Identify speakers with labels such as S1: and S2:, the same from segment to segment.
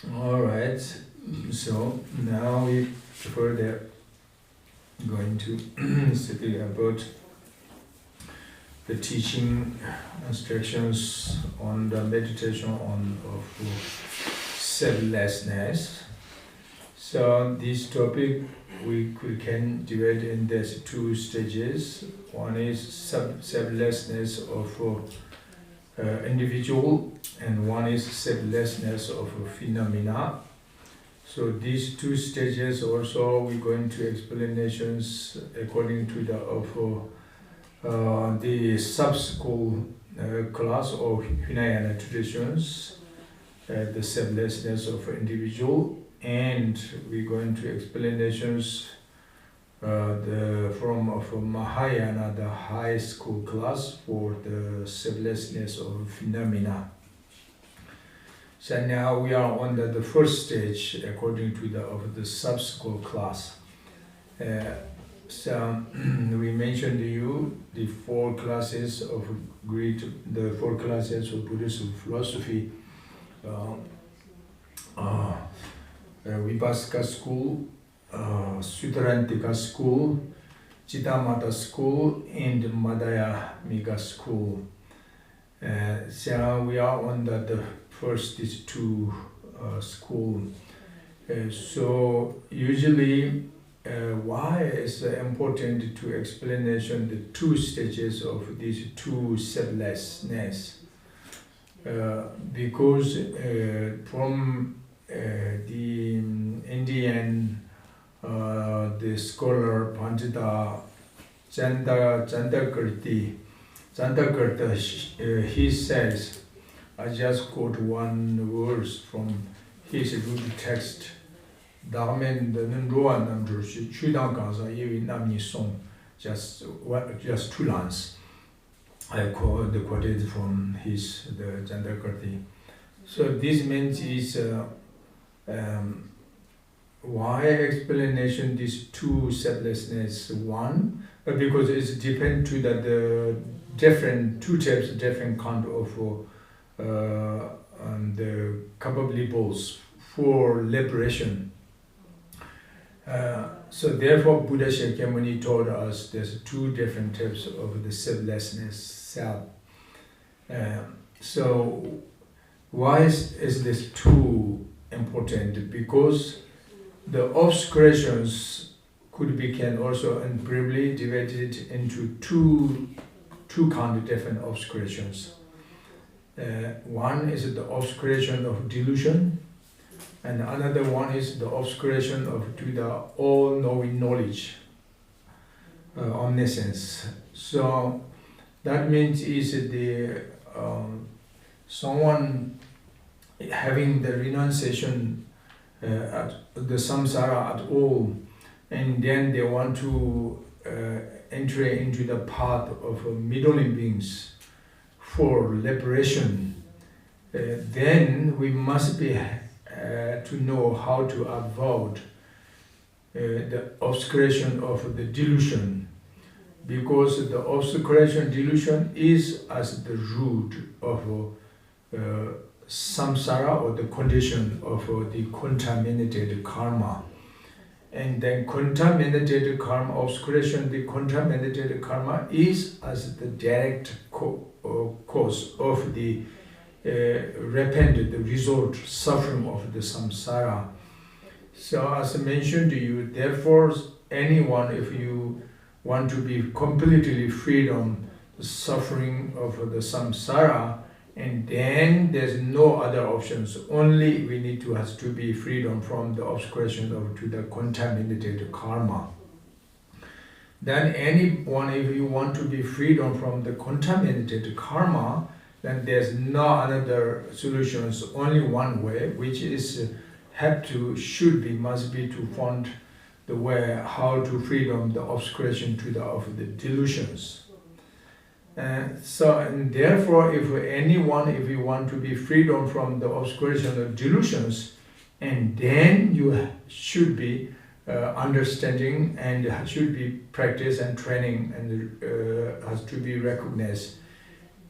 S1: All right. So now we further going to study about the teaching instructions on the meditation on of selflessness. So this topic we can divide in these two stages. One is selflessness of individual, and one is selflessness of phenomena. So these two stages also we're going to explanations according to the sub-school class of Hinayana traditions, the selflessness of individual, and we're going to explanations from Mahayana, the high school class for the selflessness of phenomena. So now we are on the first stage according to the sub-school class. So we mentioned to you the four classes of Buddhist philosophy. Vipassika school, Sutrantika school, Chittamata school, and Madhyamika school. So we are on the first these two school. So usually why is it important to explanation the two stages of these two selflessness? Because from the Indian the scholar Pandita Chandakarta, he says, I just quote one verse from his root text. Just two lines. I quoted from his the Chandakarti. So this means is why explanation these two selflessness. One, because it's depend to the different two types, different kind of the capables for liberation. So therefore Buddha Shakyamuni told us there's two different types of the selflessness, self. So why is this two important? Because the obscurations can also briefly divided into two kind of different obscurations. One is the obscuration of delusion, and another one is the obscuration of the all-knowing knowledge, omniscience. So that means is the someone having the renunciation at the samsara at all, and then they want to enter into the path of middling beings for liberation, then we must be to know how to avoid the obscuration of the delusion, because the obscuration delusion is as the root of samsara, or the condition of the contaminated karma. And then contaminated karma, obscuration, the contaminated karma is as the direct cause of the repented, the result, suffering of the samsara. So as I mentioned to you, therefore anyone, if you want to be completely free from the suffering of the samsara, and then there's no other options, only we need to has to be freedom from the obscuration of to the contaminated karma. Then anyone, if you want to be freedom from the contaminated karma, then there's no another solutions, only one way, which is must be to find the way how to freedom the obscuration to of the delusions. And therefore, if you want to be freedom from the obscuration of delusions, and then you should be understanding and should be practice and training, and has to be recognized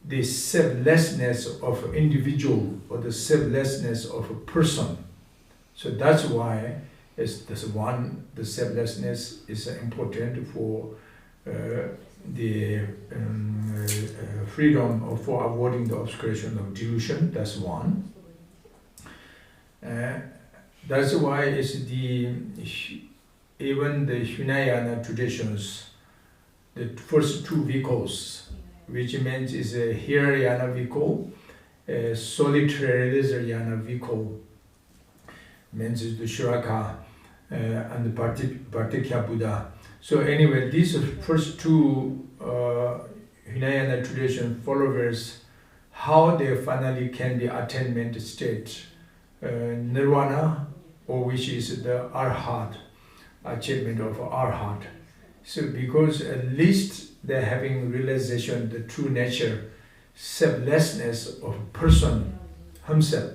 S1: the selflessness of individual, or the selflessness of a person. So that's why the selflessness is important for the freedom for avoiding the obscuration of delusion. That's one. That's why it's even the Hinayana traditions, the first two vehicles, which means is a Hirayana vehicle, a solitary vehicle, means the Shuraka and the Bhartikya Buddha. So anyway, these first two Hinayana tradition followers, how they finally can be attainment state, nirvana, or which is the arhat, achievement of arhat. So because at least they're having realization the true nature, selflessness of person himself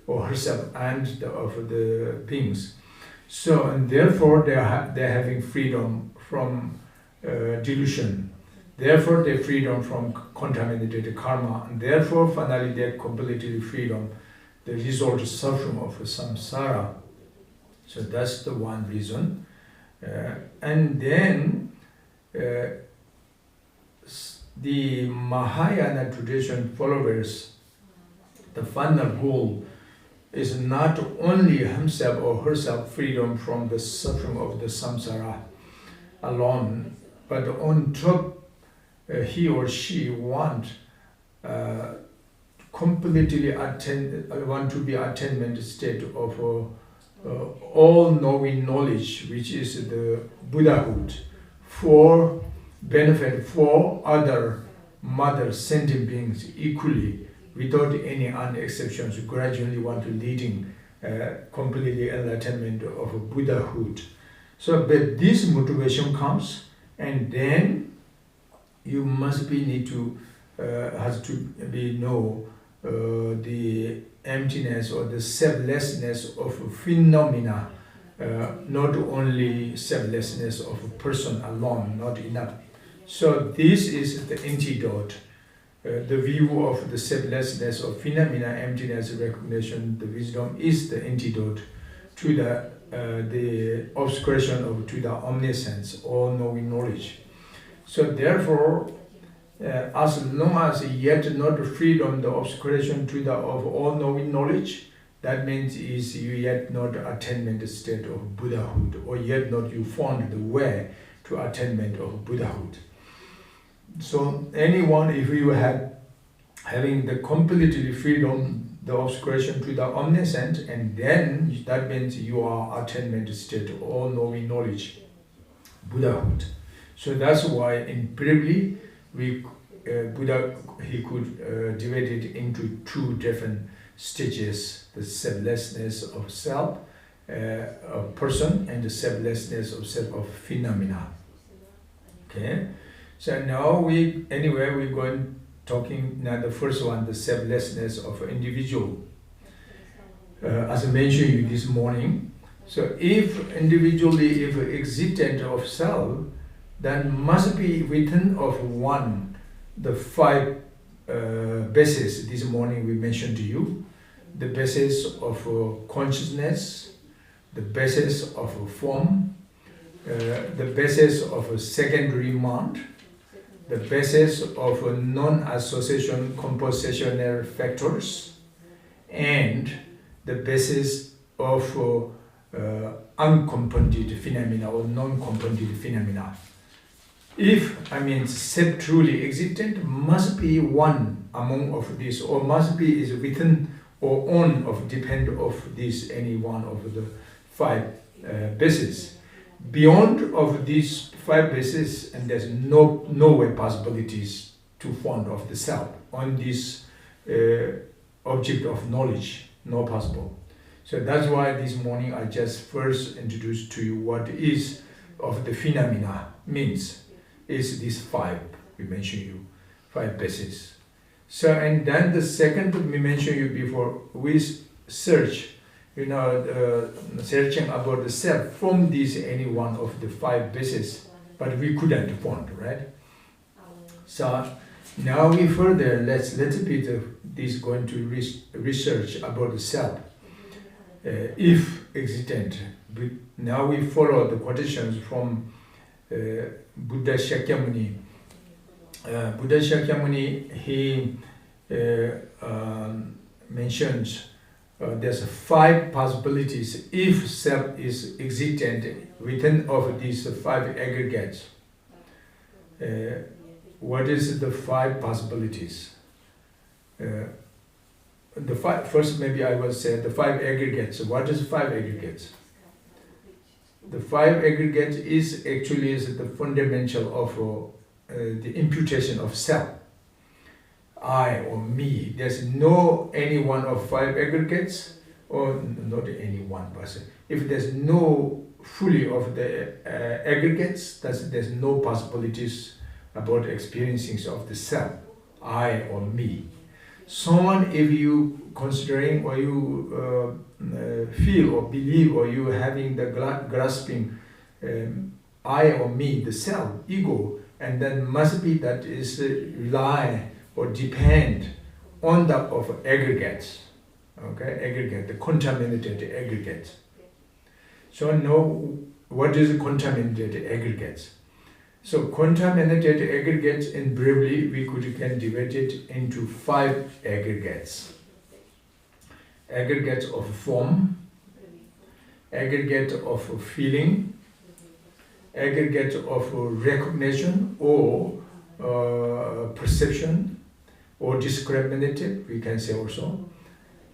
S1: or herself and of the beings. So and therefore they're having freedom from delusion. Therefore they're freedom from contaminated karma, and therefore finally they're completely freedom, the result suffering of samsara. So that's the one reason. And then the Mahayana tradition followers, the final goal is not only himself or herself freedom from the suffering of the samsara alone, but on top he or she want completely want to be attainment state of all-knowing knowledge, which is the Buddhahood, for benefit for other mother sentient beings equally, without any exceptions, gradually want to leading completely enlightenment of Buddhahood. So, but this motivation comes, and then you must be need to has to be know the emptiness or the selflessness of phenomena, not only selflessness of a person alone, not enough. So this is the antidote. The view of the selflessness of phenomena, emptiness, recognition, the wisdom is the antidote to the obscuration to the omniscience, all-knowing knowledge. So therefore, as long as yet not freedom, the obscuration to the of all-knowing knowledge, that means is you yet not attainment state of Buddhahood, or yet not you found the way to attainment of Buddhahood. So anyone, if you have having the completely freedom, the obscuration to the omniscient, and then that means you are attainment state of all-knowing knowledge, Buddhahood. So that's why in briefly Buddha, he could divide it into two different stages: the selflessness of self, of person, and the selflessness of self of phenomena. Okay. So now we're going talking now the first one, the selflessness of individual. As I mentioned you this morning, so if individually, if existent of self, then must be written of one, the five bases this morning we mentioned to you, the basis of consciousness, the basis of form, the basis of a secondary mind, the basis of non-association compositional factors, and the basis of uncompounded phenomena or non-compounded phenomena. If, self truly existent, must be one among of these, or must be is within or on of depend of this any one of the five bases. Beyond of these five bases, and there's no way possibilities to found of the self on this object of knowledge, no possible. So that's why this morning I just first introduced to you what is of the phenomena means. Is these five we mentioned you, five bases. So and then the second we mentioned you before, we search, searching about the self from these any one of the five bases, but we couldn't find, right? So now we further let's bit this going to research about the self. if existent. Now we follow the quotations from Buddha Shakyamuni. Buddha Shakyamuni, he mentions there's 5 possibilities if self is existent within of these 5 aggregates. What is the 5 possibilities? First, maybe I will say the 5 aggregates. What is 5 aggregates? The 5 aggregates is actually the fundamental of the imputation of self. I or me. There's no any one of 5 aggregates, or not any one person. If there's no fully of the aggregates, there's no possibilities about experiencing of the self, I or me. Someone, if you considering or you feel or believe or you having the grasping I or me, the self, ego, and then must be that is rely or depend on the of aggregates, okay, aggregate, the contaminated aggregates. So now, what is contaminated aggregates? So contaminated aggregates, in briefly, we can divide it into 5 aggregates. Aggregate of form, aggregate of feeling, aggregate of recognition or perception, or discriminative, we can say also.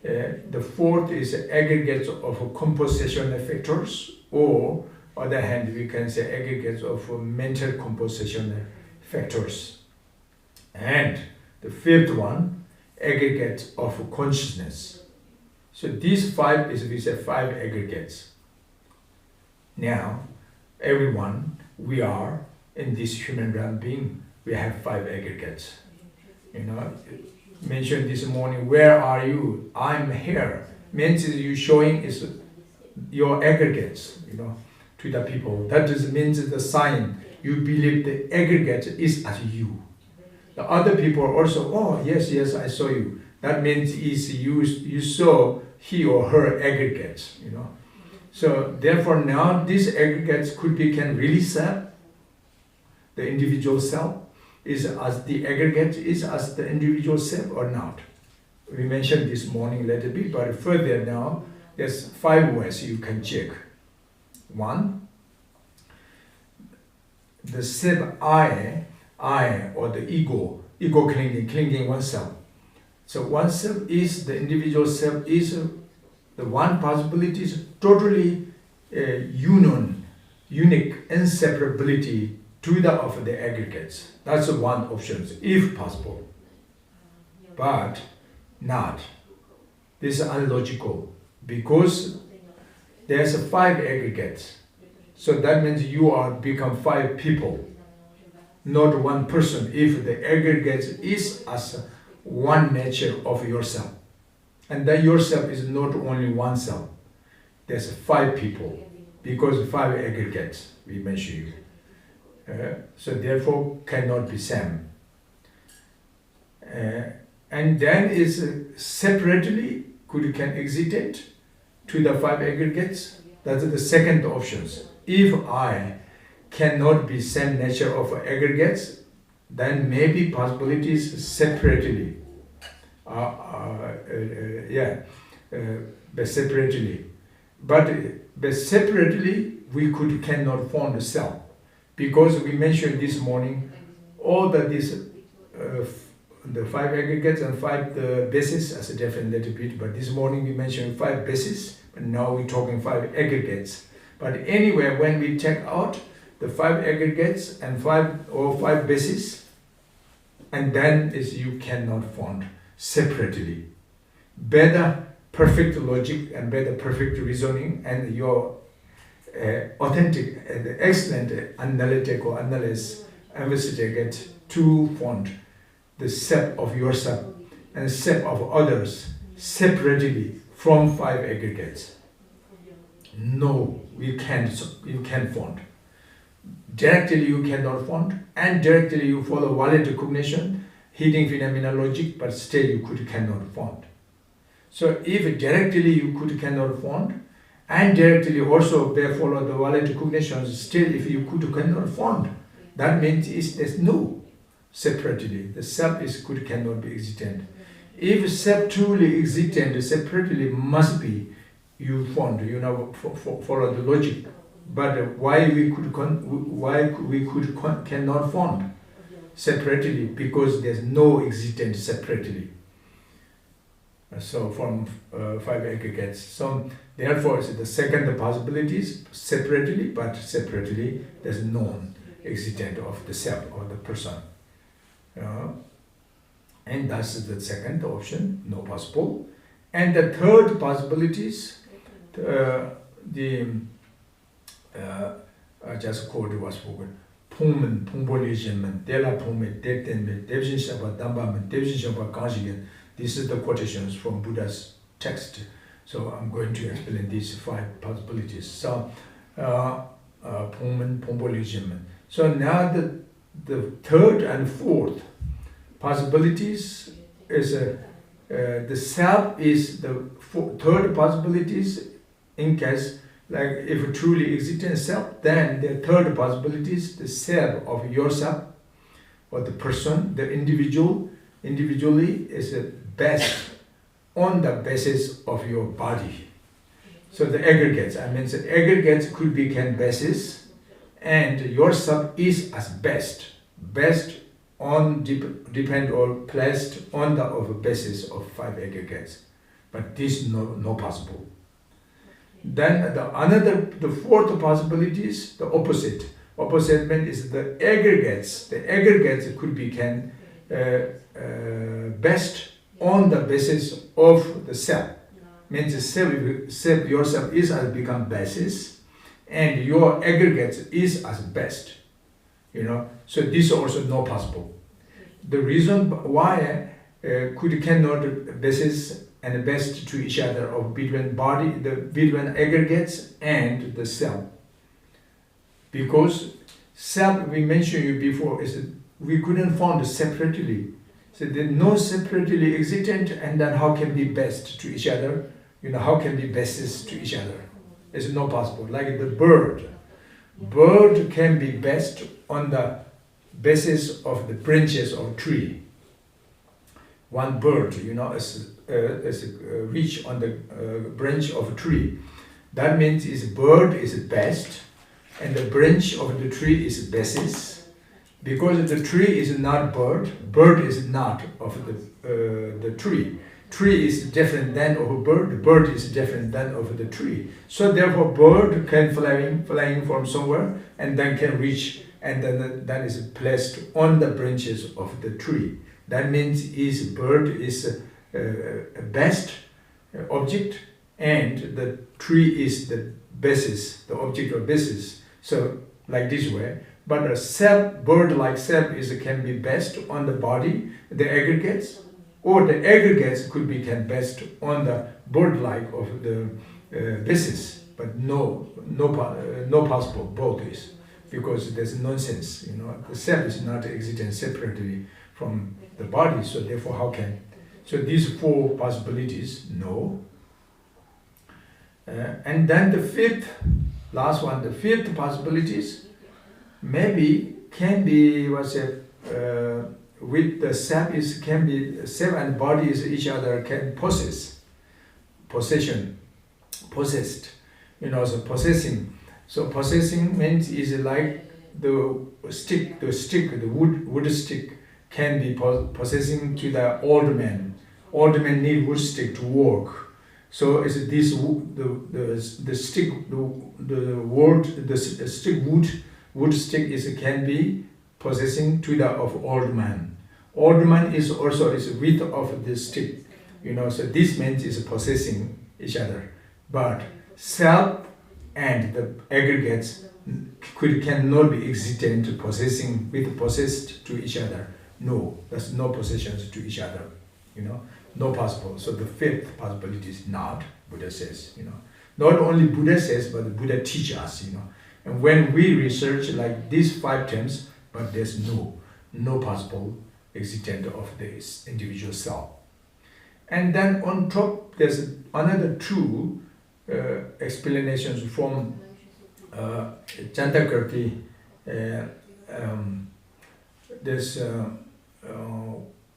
S1: The 4th is aggregates of compositional factors, or other hand, we can say aggregates of mental compositional factors. And the 5th one, aggregate of consciousness. So these 5 is, we say 5 aggregates. Now, everyone, we are in this human realm being, we have 5 aggregates. You know, mentioned this morning, where are you? I'm here. Means you showing is your aggregates, you know, to the people. That is means the sign. You believe the aggregate is as you. The other people also, oh yes, I saw you. That means is you saw he or her aggregates, you know. So therefore now these aggregates can really self, the individual self, is as the aggregate is as the individual self or not. We mentioned this morning a little bit, but further now, there's 5 ways you can check. 1, the self I or the ego clinging oneself. So oneself is, the individual self is the one possibility is totally unique inseparability to the of the aggregates. That's one option, if possible. But not. This is unlogical because there's 5 aggregates. So that means you are become 5 people, not one person. If the aggregate is as one nature of yourself, and then yourself is not only one self. There's 5 people because 5 aggregates we mentioned. So therefore cannot be same. And then is separately can exist to the 5 aggregates. That's the second options. If I cannot be same nature of aggregates, then maybe possibilities separately. But separately. But separately we cannot form the self. Because we mentioned this morning, all that the 5 aggregates and 5 bases as a different little bit, but this morning we mentioned 5 bases, but now we're talking 5 aggregates. But anyway, when we take out the 5 aggregates and 5 bases, and then you cannot form separately. Better perfect logic and better perfect reasoning and your authentic and excellent analytical analysis investigate to find the self of yourself and self of others separately from 5 aggregates. No, you can't find. Directly you cannot find, and directly you follow valid recognition, hidden phenomena logic, but still you cannot find. So if directly you cannot found, and directly also they follow the valid cognitions, still if you cannot found, that means there's no separately. The self cannot be existent. If self truly existent, separately must be you found, follow the logic. But why we cannot found separately? Because there's no existence separately. So from 5 aggregates. So therefore, the second possibility is separately, but separately there's non-existent of the self or the person. And that's the second option, no possible. And the third possibilities, I just called it was spoken. Pungmen, Pungbolism, Dela Pungme, Dekten, Devjin Shaba, Dambaman, Devjin Shaba, Ganshigan. These are the quotations from Buddha's text. So I'm going to explain these 5 possibilities. So, Pungmen, Pungbolism. So now the third and fourth possibilities is the self is the third possibilities in case like if truly existent self, then the third possibilities the self of yourself or the person, the individually is best on the basis of your body. So the aggregates, the aggregates could become basis, and yourself is as best on depend or placed on the basis of 5 aggregates, but this no possible. Then the fourth possibility is the opposite. Opposite means is the aggregates. The aggregates could become best on the basis of the self. Means the self yourself is as become basis, and your aggregates is as best. So this also not possible. The reason why cannot basis and best to each other of between between aggregates and the self. Because self, we mentioned you before, is we couldn't find separately. So there's no separately existent, and then how can be best to each other? How can be basis to each other? It's not possible. Like the bird. Bird can be best on the basis of the branches of tree. One bird, is reach on the branch of a tree. That means bird is best, and the branch of the tree is basis. Because the tree is not bird is not of the tree. Tree is different than of a bird is different than of the tree. So therefore bird can flying from somewhere and then can reach, and then that is placed on the branches of the tree. That means bird is best object, and the tree is the basis, the object of basis. So like this way. But a self, bird-like self can be best on the body, the aggregates, or the aggregates could become best on the bird-like of the basis. But no possible both is, because there's nonsense. The self is not existent separately from the body. So therefore, how can? So these 4 possibilities, no. And then the fifth possibilities. Maybe can be with the self can be self and body is each other can possessed. So possessing. So possessing means is like the wood stick can be possessing to the old man. Old man need wood stick to work. So is this the stick wood stick can be possessing to the of old man. Old man is also width of the stick. So this means is possessing each other. But self and the aggregates cannot be existent possessing with possessed to each other. No, there's no possessions to each other. No possible. So the fifth possibility is not, Buddha says. Not only Buddha says, but the Buddha teaches us. And when we research like these 5 terms, but there's no possible existence of this individual self. And then on top, there's another two explanations from Chantakarti. There's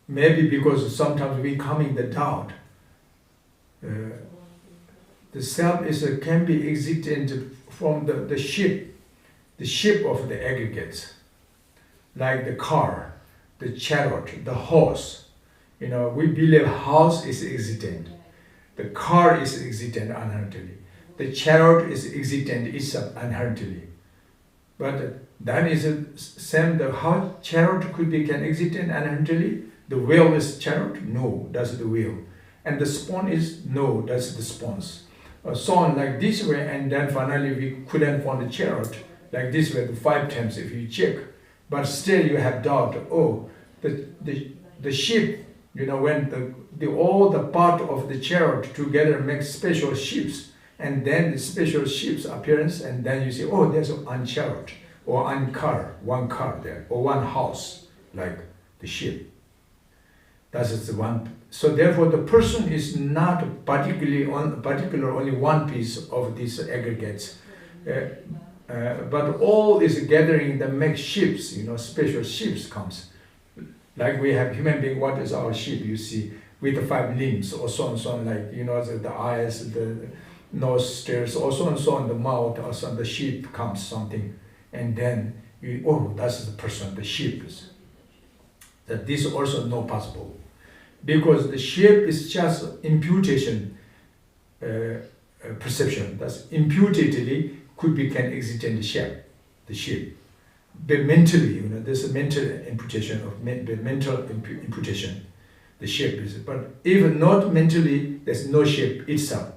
S1: maybe because sometimes we come in the doubt. The self can be existent from the shape of the aggregates, like the car, the chariot, the horse. We believe house is existent, the car is existent inherently, the chariot is existent itself inherently. But that is the same. The how chariot can existent inherently. The wheel is chariot? No, that's the wheel. And the spawn is? No, that's the spawns. So on like this way, and then finally we couldn't find the chariot like this way, the 5 times if you check. But still you have doubt. Oh, the ship, when all the part of the chariot together makes special ships, and then the special ship's appearance, and then you say, oh, there's one chariot, or one car there, or one house, like the ship. That is the one. So therefore, the person is not particular only one piece of these aggregates, but all is gathering that makes ships. Special ships comes. Like we have human being. What is our ship? You see, with the 5 limbs, or so on. Like the eyes, the nostrils, or so on. The mouth, or so on. The ship comes something, and then that's the person. The ship is. That this also not possible. Because the shape is just imputation perception. That's imputedly can exist in the shape. But mentally, there's a mental imputation of mental imputation. The shape is, but even not mentally, there's no shape itself.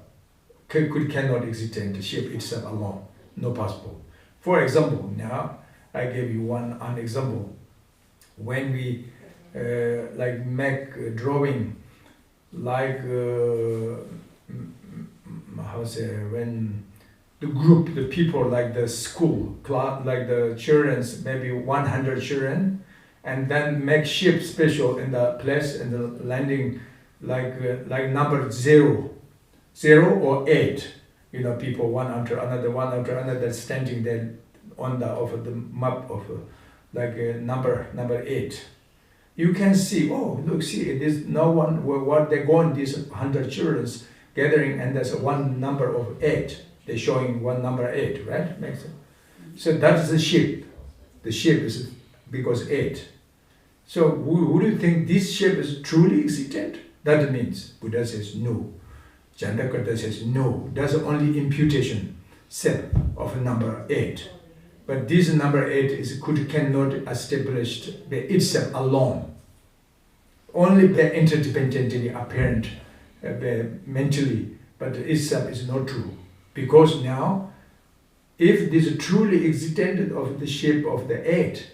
S1: Cannot exist in the shape itself alone. No possible. For example, now I gave you an example. When we make a drawing, like when the group, the people, like the school class, like the children's, maybe 100 children, and then make shape special in the place in the landing, like number 0 or 8. People one after another standing there on the map of number 8. You can see, there's no one, what they go on these 100 children gathering, and there's one number of 8. They're showing one number 8, right? Makes sense. So that is the shape. The shape is because 8. So would you think this shape is truly existent? That means Buddha says no. Chandakarta says no. That's only imputation set of number 8. But this number 8 cannot established by itself alone. Only by interdependently apparent mentally, but itself is not true. Because now, if this truly existed of the shape of the 8,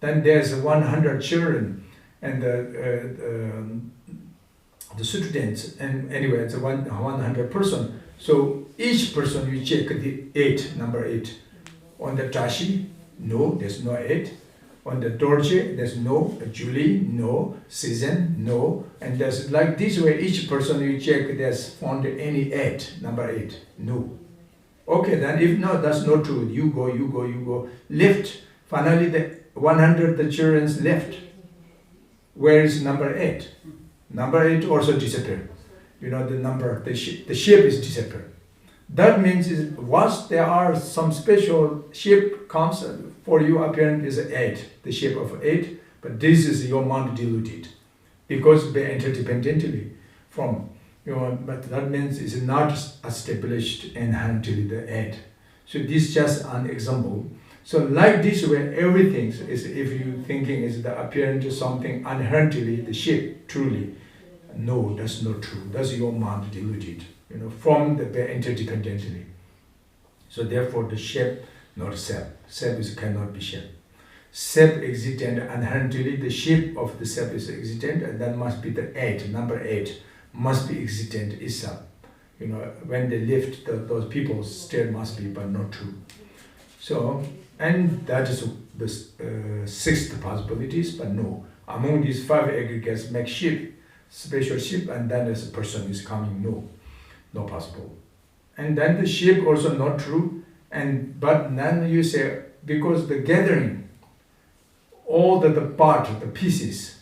S1: then there's 100 children and the students, and anyway, it's 100 person. So each person you check the 8, number 8. On the Tashi, no, there's no 8. On the Dorje, there's no. Julie, no. Season, no. And there's like this way, each person you check, there's found any 8, number 8, no. Okay, then if no, that's not true. You go. Left. Finally, the 100 the children's left. Where is number 8? Number 8 also disappeared. The number, the shape is disappeared. That means once there are some special shape comes for you, apparent is 8, the shape of 8, but this is your mind diluted because they interdependently from but that means it's not established inherently the 8. So this is just an example. So like this way, everything is, if you thinking is the appearance of something inherently the shape truly, no, that's not true. That's your mind diluted. From the interdependently. So therefore the shape, not self. Self cannot be shape. Self existent inherently, the shape of the self is existent, and that must be the 8, number 8, must be existent itself. When they lift, those people still must be, but not true. So, and that is the 6th possibilities, but no. Among these 5 aggregates make shape, special ship, and then this person is coming. No, not possible. And then the ship also not true. But then you say, because the gathering, all the part, the pieces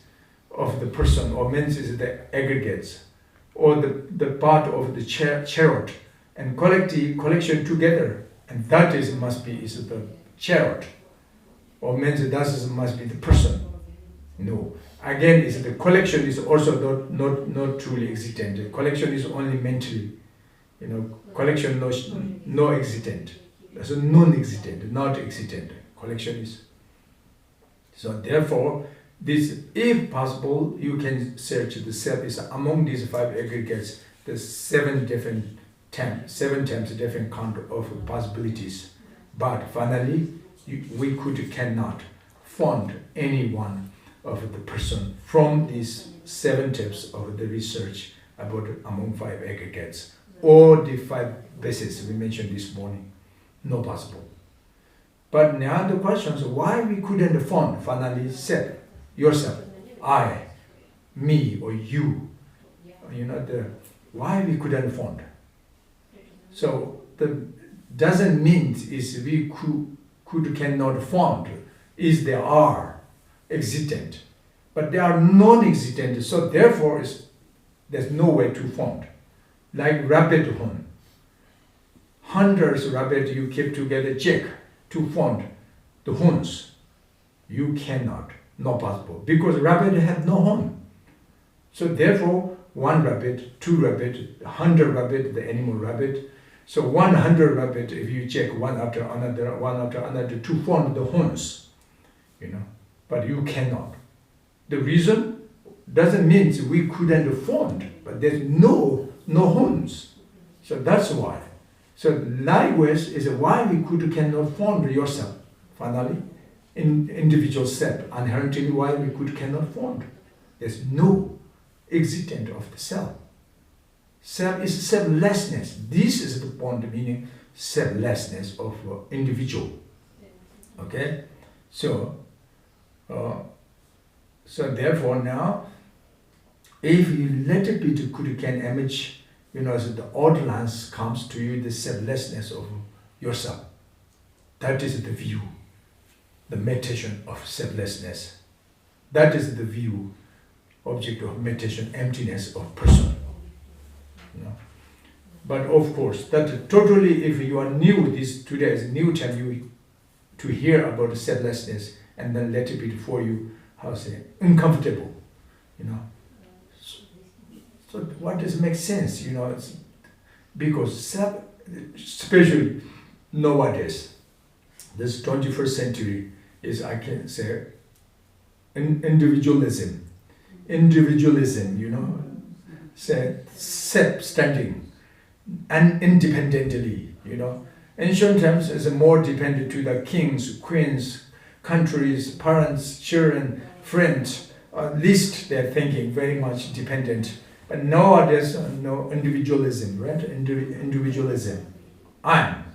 S1: of the person, or means is the aggregates, or the part of the chariot, and collection together, and that is the chariot, or means that must be the person. No. Again, is the collection is also not truly existent. The collection is only mentally. Collection no existent. So non-existent, not existent. Collection is. So therefore, this, if possible, you can search the self is among these 5 aggregates, the 7 times different count of possibilities. But finally, we cannot find any one of the person from these 7 tips of the research about among 5 aggregates, or the 5 bases we mentioned this morning. No possible. But now the question is why we couldn't find finally self, yourself, I, me, or you. Why we couldn't find. So the doesn't mean is we cannot find, is there are existent, but they are non-existent. So therefore there's no way to find. Like rabbit horn. Hundreds of rabbits you keep together, check to find the horns. You cannot, not possible, because rabbit have no horn. So therefore, 1 rabbit, 2 rabbit, 100 rabbit, the animal rabbit. So 100 rabbit, if you check one after another to find the horns, but you cannot. The reason doesn't mean we couldn't find, but there's no horns. So that's why. So likewise is why we cannot find yourself. Finally, in individual self, inherently why we cannot find. There's no existence of the self. Self is selflessness. This is the point meaning selflessness of individual. Okay, so therefore now, if you little bit can image. So the outlines comes to you, the selflessness of yourself. That is the view, the meditation of selflessness. That is the view, object of meditation, emptiness of person. But of course, that totally, if you are new, today is a new time to hear about selflessness, and then let it be for you, uncomfortable, So what does make sense, it's because self, especially nowadays, this 21st century is, I can say, individualism, say self-standing and independently, Ancient times is more dependent to the kings, queens, countries, parents, children, friends, at least they're thinking very much dependent. But nowadays, no individualism, right? Individualism. I'm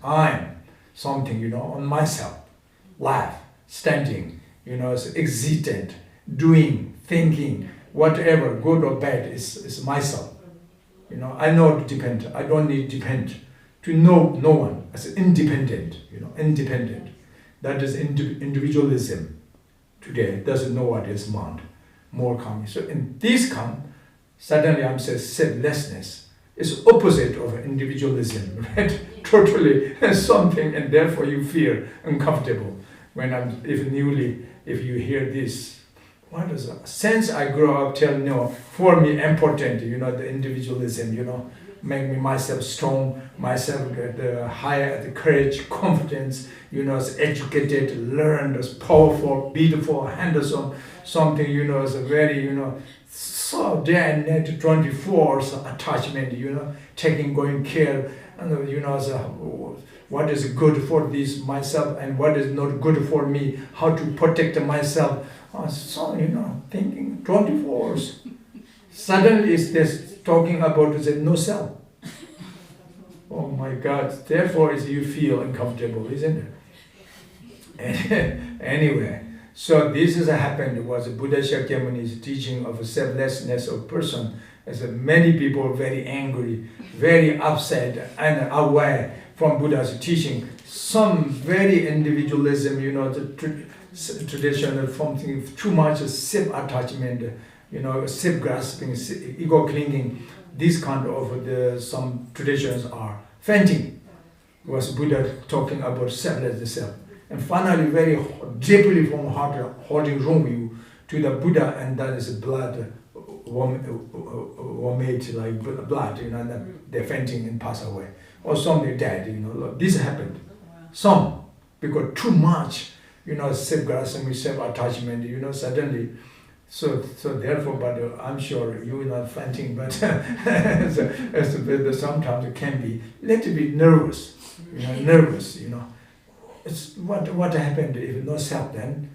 S1: something, on myself. Life, standing, existent, doing, thinking, whatever, good or bad, is myself. I know to depend. I don't need to depend to no one. As independent, independent. That is individualism. Today, doesn't know what is mind. More coming. So in this suddenly I'm saying selflessness is opposite of individualism, right? Totally something, and therefore you feel uncomfortable when if you hear this. What is that? Since I grew up till for me important, the individualism, make me myself strong, myself the higher the courage, confidence, educated, learned, powerful, beautiful, handsome, something, is a very, so day and night 24 attachment, taking going care, and what is good for this myself and what is not good for me, how to protect myself. Thinking 24 hours. Suddenly it's this talking about no self. Oh my God! Therefore, you feel uncomfortable, isn't it? Anyway, So this has happened was Buddha Shakyamuni's teaching of selflessness of person. As many people very angry, very upset and away from Buddha's teaching. Some very individualism, the traditional something too much self-attachment, self-grasping, ego-clinging. These kind of some traditions are fainting. Was Buddha talking about selfless self. And finally, very deeply from heart, holding Rongyu to the Buddha, and that is blood, vomit like blood, and they're fainting and pass away. Or some they died, This happened. Some, because too much, self-grasping, self-attachment, suddenly. So therefore, but I'm sure you are not fainting, but sometimes it can be a little bit nervous, nervous, It's what happened if no self then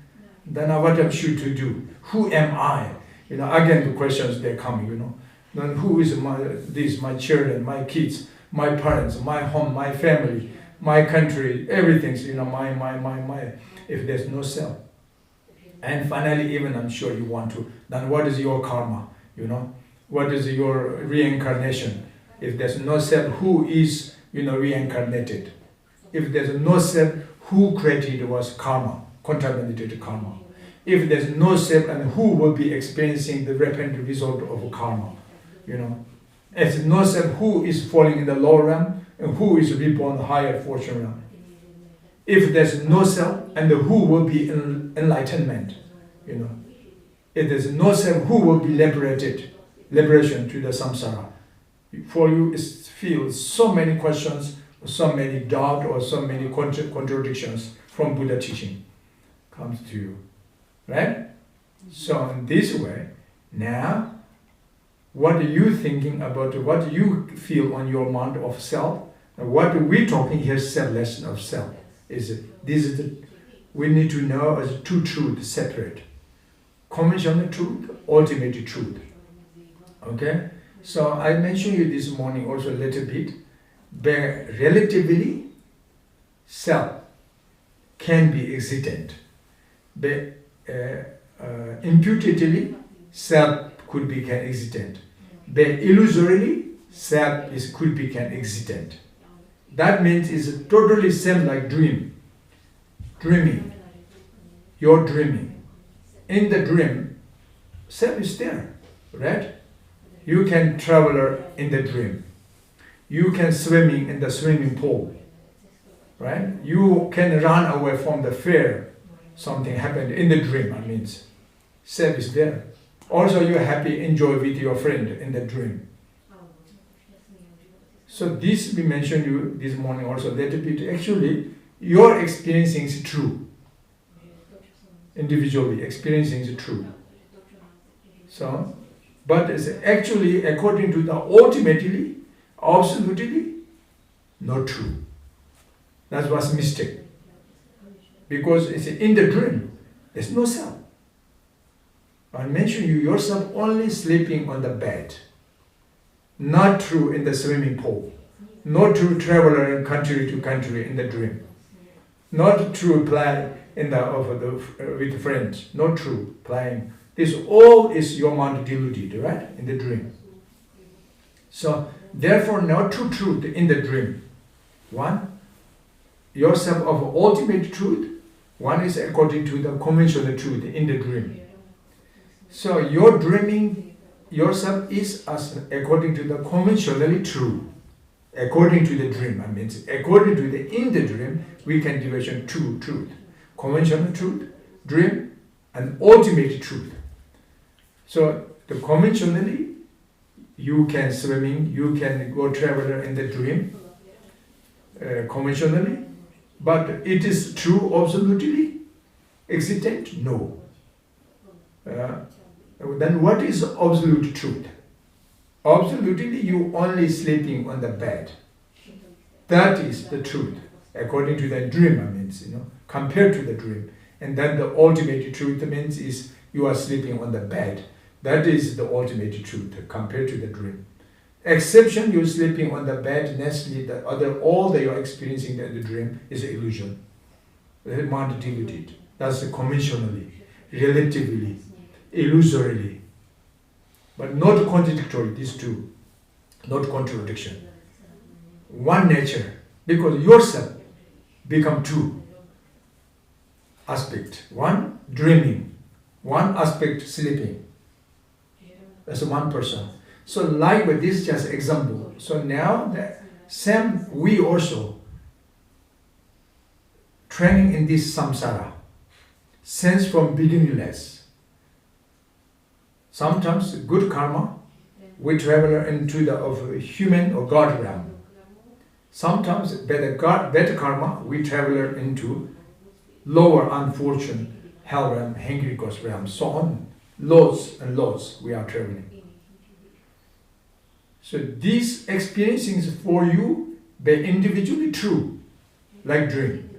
S1: what am I to do? Who am I? Again the questions they come, Then who is my children, my kids, my parents, my home, my family, my country, everything, my if there's no self. And finally, even I'm sure you want to, then what is your karma? What is your reincarnation? If there's no self, who is reincarnated? If there's no self, who created was karma, contaminated karma. If there's no self, and who will be experiencing the repentant result of karma, If no self, who is falling in the lower realm, and who is reborn higher fortune realm. If there's no self, and who will be in enlightenment, If there's no self, who will be liberation to the samsara. For you, it feels so many questions, so many doubt, or so many contradictions from Buddha teaching comes to you, right? So in this way, now, what are you thinking about? What do you feel on your mind of self? And what we're talking here, selflessness of self, we need to know as two truths separate. Conventional truth, ultimate truth. Okay? So I mentioned you this morning also a little bit, but relatively, self can be existent. But imputedly, self could become existent. But illusorily, self could become existent. That means it's totally same like dreaming. You're dreaming. In the dream, self is there, right? You can travel in the dream. You can swimming in the swimming pool, right? You can run away from the fear. Something happened in the dream, self is there. Also, you're happy, enjoy with your friend in the dream. So this we mentioned you this morning also a little bit. Actually, your experiencing is true. Individually, experiencing is true. So, but it's actually according to the ultimately, absolutely, not true. That was mistake. Because it's in the dream, there's no self. I mentioned you yourself only sleeping on the bed. Not true in the swimming pool. Not true traveler in country to country in the dream. Not true play with friends. Not true playing. This all is your mind deluded, right? In the dream. So therefore not true truth in the dream. One, yourself of ultimate truth. One is according to the conventional truth in the dream. So your dreaming yourself is as according to the conventionally true. According to the dream, according to the in the dream, we can division two truth. Conventional truth, dream, and ultimate truth. So the conventionally, you can swimming, you can go traveler in the dream, conventionally, but it is true absolutely existent? No. Then what is absolute truth? Absolutely, you only sleeping on the bed. That is the truth, according to the dream, compared to the dream. And then the ultimate truth means is you are sleeping on the bed. That is the ultimate truth, compared to the dream. Exception, you're sleeping on the bed, nestly, the other, all that you're experiencing in the dream is illusion. The mind deluded. That's conventionally. relatively, illusorily, but not contradictory, these two, not contradiction. One nature, because yourself become two aspect. One dreaming, one aspect sleeping. That's one person. So like with this just example. So now the same we also training in this samsara, sense from beginningless. Sometimes good karma, we travel into the of human or God realm. Sometimes better karma, we travel into lower unfortunate hell realm, hungry ghost realm, so on. Loads and loads we are traveling. So these experiencings for you, they're individually true, like dream.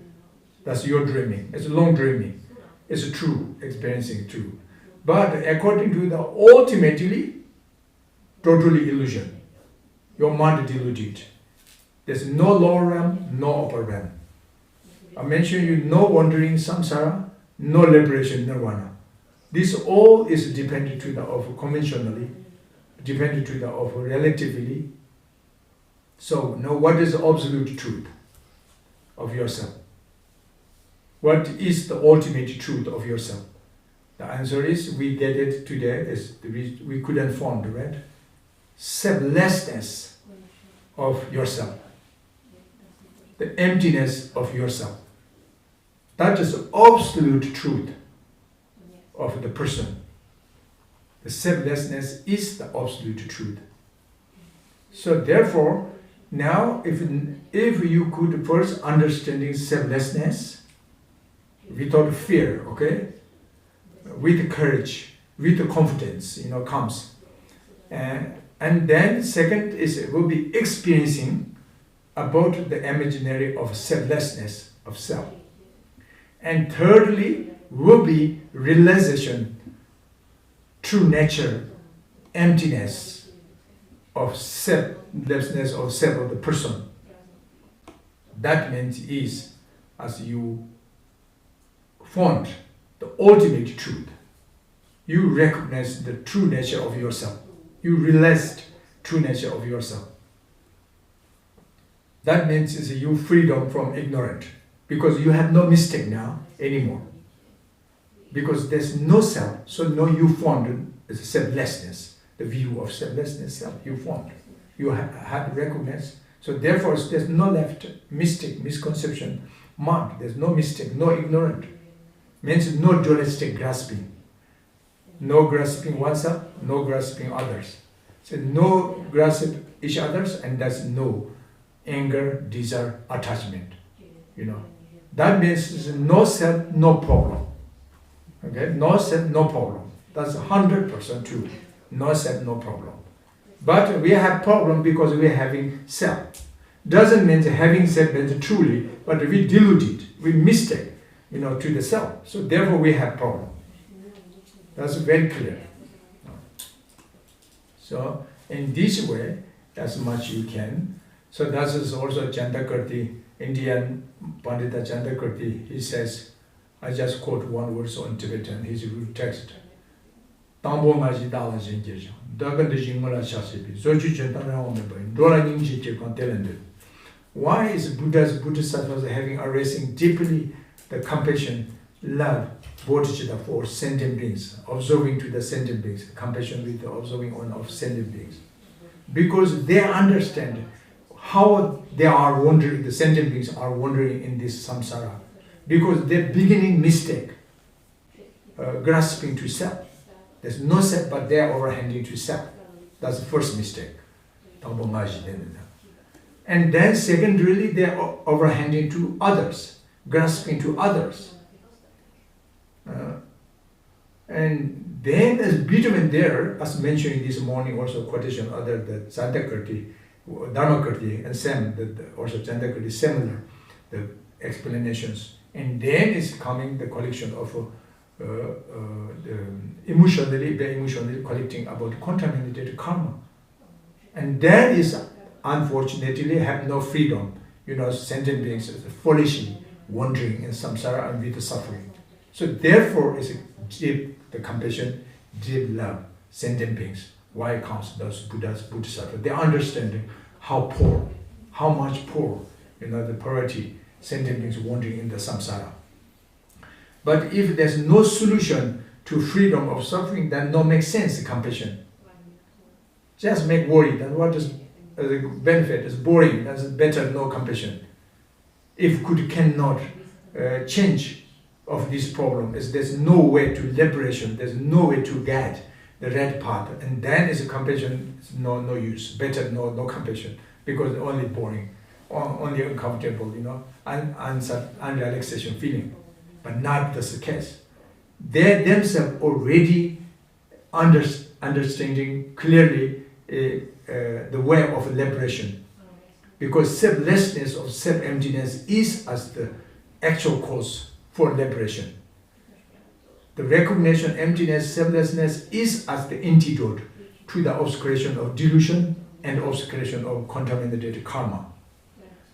S1: That's your dreaming. It's long dreaming. It's a true experiencing true. But according to the ultimately, totally illusion. Your mind deluded. There's no lower realm, no upper realm. I mentioned you no wandering samsara, no liberation nirvana. This all is dependent to the of conventionally, dependent to the of relatively. So now what is the absolute truth of yourself? What is the ultimate truth of yourself? The answer is, we get it today, is we couldn't find, right? Selflessness of yourself. The emptiness of yourself. That is the absolute truth of the person. The selflessness is the absolute truth. So therefore, now if you could first understanding selflessness without fear, okay, with courage, with confidence, comes, and then second is will be experiencing about the imaginary of selflessness of self, and thirdly will be realization, true nature, emptiness of selflessness of self of the person. That means is as you found the ultimate truth. You recognize the true nature of yourself. You realized true nature of yourself. That means is you freedom from ignorant, because you have no mistake now anymore. Because there's no self, so no you found is selflessness, the view of selflessness self you found. You had recognized. So therefore there's no left mistake, misconception, mark. There's no mistake, no ignorant. Means no dualistic grasping. No grasping oneself, no grasping others. So no grasp each others, and that's no anger, desire, attachment. That means no self, no problem. Okay, no self, no problem. That's 100% true. No self, no problem. But we have problem because we are having self. Doesn't mean having self means truly, but we dilute it, we mistake, to the self. So therefore we have problem. That's very clear. So in this way, as much you can. So that is also Chandakirti, Indian Pandita Chandakirti. He says, I just quote one word on Tibetan, his root text. Tambo maji dala jingeja, dagan de jingala chasibi, zoju chentana omebe, dola nyingji chekon telende. Why is Buddha's Bodhisattvas having arising deeply the compassion, love, bodhicitta for sentient beings, observing to the sentient beings, compassion with the observing on of sentient beings? Because they understand how they are wandering, the sentient beings are wandering in this samsara. Because they're beginning mistake, grasping to self. There's no self, but they are overhanding to self. That's the first mistake. And then secondarily, they are overhanding to others, grasping to others. And then as between there, as mentioned this morning, also quotation other the Chandakirti, Dharmakirti, and Sam, also Chandakirti, similar, the explanations. And then is coming the collection of emotionally collecting about contaminated karma. And then is unfortunately have no freedom. Sentient beings foolishly wandering in samsara and with the suffering. So therefore, it's deep, the compassion, deep love, sentient beings. Why comes those Buddhas, Bodhisattvas? They understand how poor, how much poor, the poverty, sentient beings wandering in the samsara. But if there's no solution to freedom of suffering, then no makes sense, the compassion. Just make worry, then what is the benefit? It's boring, that's better no compassion. If good cannot change of this problem, there's no way to liberation, there's no way to get the right path, and then is a compassion, no use. Better no compassion, because only boring, only uncomfortable, and relaxation feeling. But not the case. They themselves already understanding clearly the way of liberation, because selflessness or self-emptiness is as the actual cause for liberation. The recognition, emptiness, selflessness is as the antidote to the obscuration of delusion and obscuration of contaminated karma.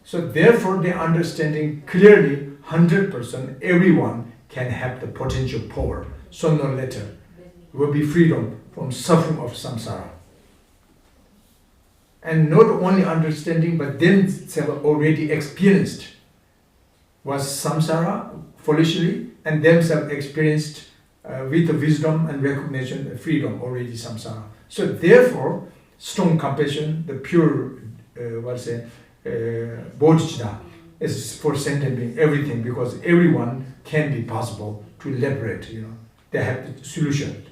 S1: So therefore, they understanding clearly 100% everyone can have the potential power. Sooner or later, will be freedom from suffering of samsara. And not only understanding, but themselves already experienced was samsara foolishly, and themselves experienced with the wisdom and recognition, freedom already samsara. So therefore, strong compassion, the pure, bodhicitta, is for sentient being everything, because everyone can be possible to liberate. They have the solution.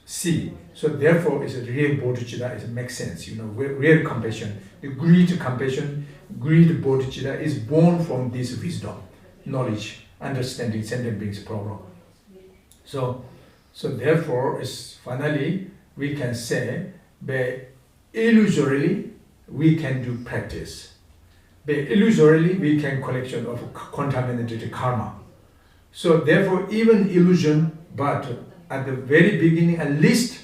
S1: See, so therefore, it's a real bodhicitta. It makes sense. Real compassion, the great compassion, great bodhicitta is born from this wisdom, knowledge, understanding sentient beings' problem. So therefore, is finally we can say, by illusorily we can do practice. By illusorily we can collection of contaminated karma. So therefore, even illusion, but at the very beginning, at least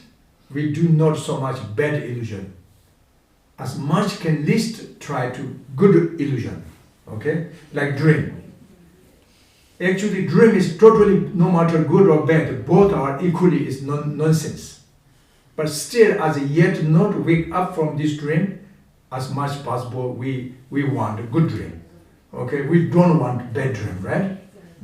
S1: we do not so much bad illusion. As much can least try to good illusion. Okay, like dream. Actually, dream is totally, no matter good or bad, both are equally is nonsense. But still, as yet not wake up from this dream, as much possible we want a good dream. Okay, we don't want bad dream, right?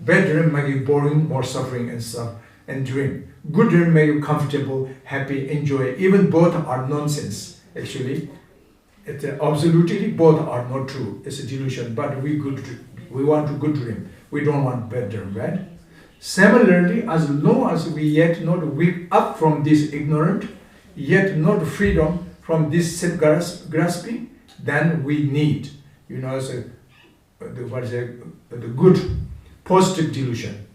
S1: Bad dream make you boring, more suffering and stuff, and dream. Good dream make you comfortable, happy, enjoy. Even both are nonsense. Actually, absolutely both are not true. It's a delusion. But we want a good dream. We don't want bad dream, right? Similarly, as long as we yet not wake up from this ignorant, yet not freedom from this self-grasping, then we need, the good, positive delusion,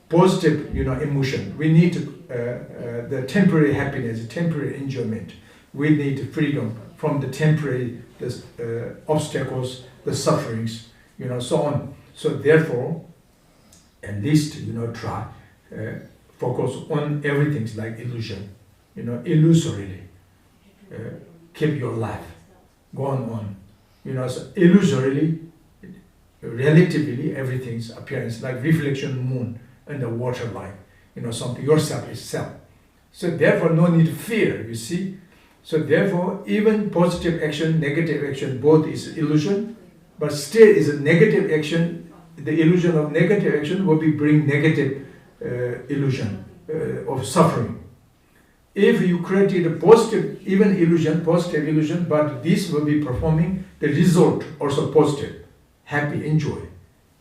S1: positive, emotion. We need the temporary happiness, temporary enjoyment. We need freedom from the temporary obstacles, the sufferings, so on. So therefore, at least, try, focus on everything like illusion, illusorily. Keep your life, go on. So illusorily, relatively, everything's appearance, like reflection moon and the water light, something, yourself is self. So therefore, no need to fear, you see. So therefore, even positive action, negative action, both is illusion, but still is a negative action. The illusion of negative action will bring negative illusion of suffering. If you created a positive, even illusion, positive illusion, but this will be performing the result also positive, happy, enjoy.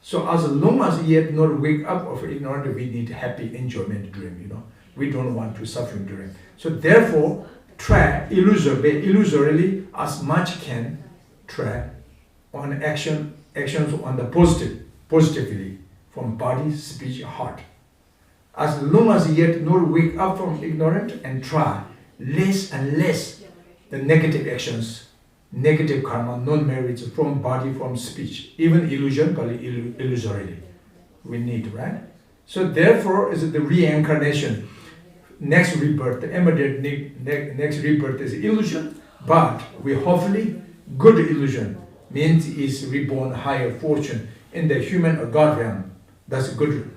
S1: So as long as yet not wake up of ignorance, we need happy enjoyment dream. We don't want to suffering dream. So therefore, try illusorily as much can try on actions on the positively from body, speech, heart. As long as yet not wake up from ignorance and try less and less the negative actions, negative karma, non-merits from body, from speech, even illusion, but illusorily. We need, right? So therefore, is the reincarnation, next rebirth, the immediate next rebirth is illusion, but we hopefully good illusion means is reborn higher fortune in the human or God realm. That's good.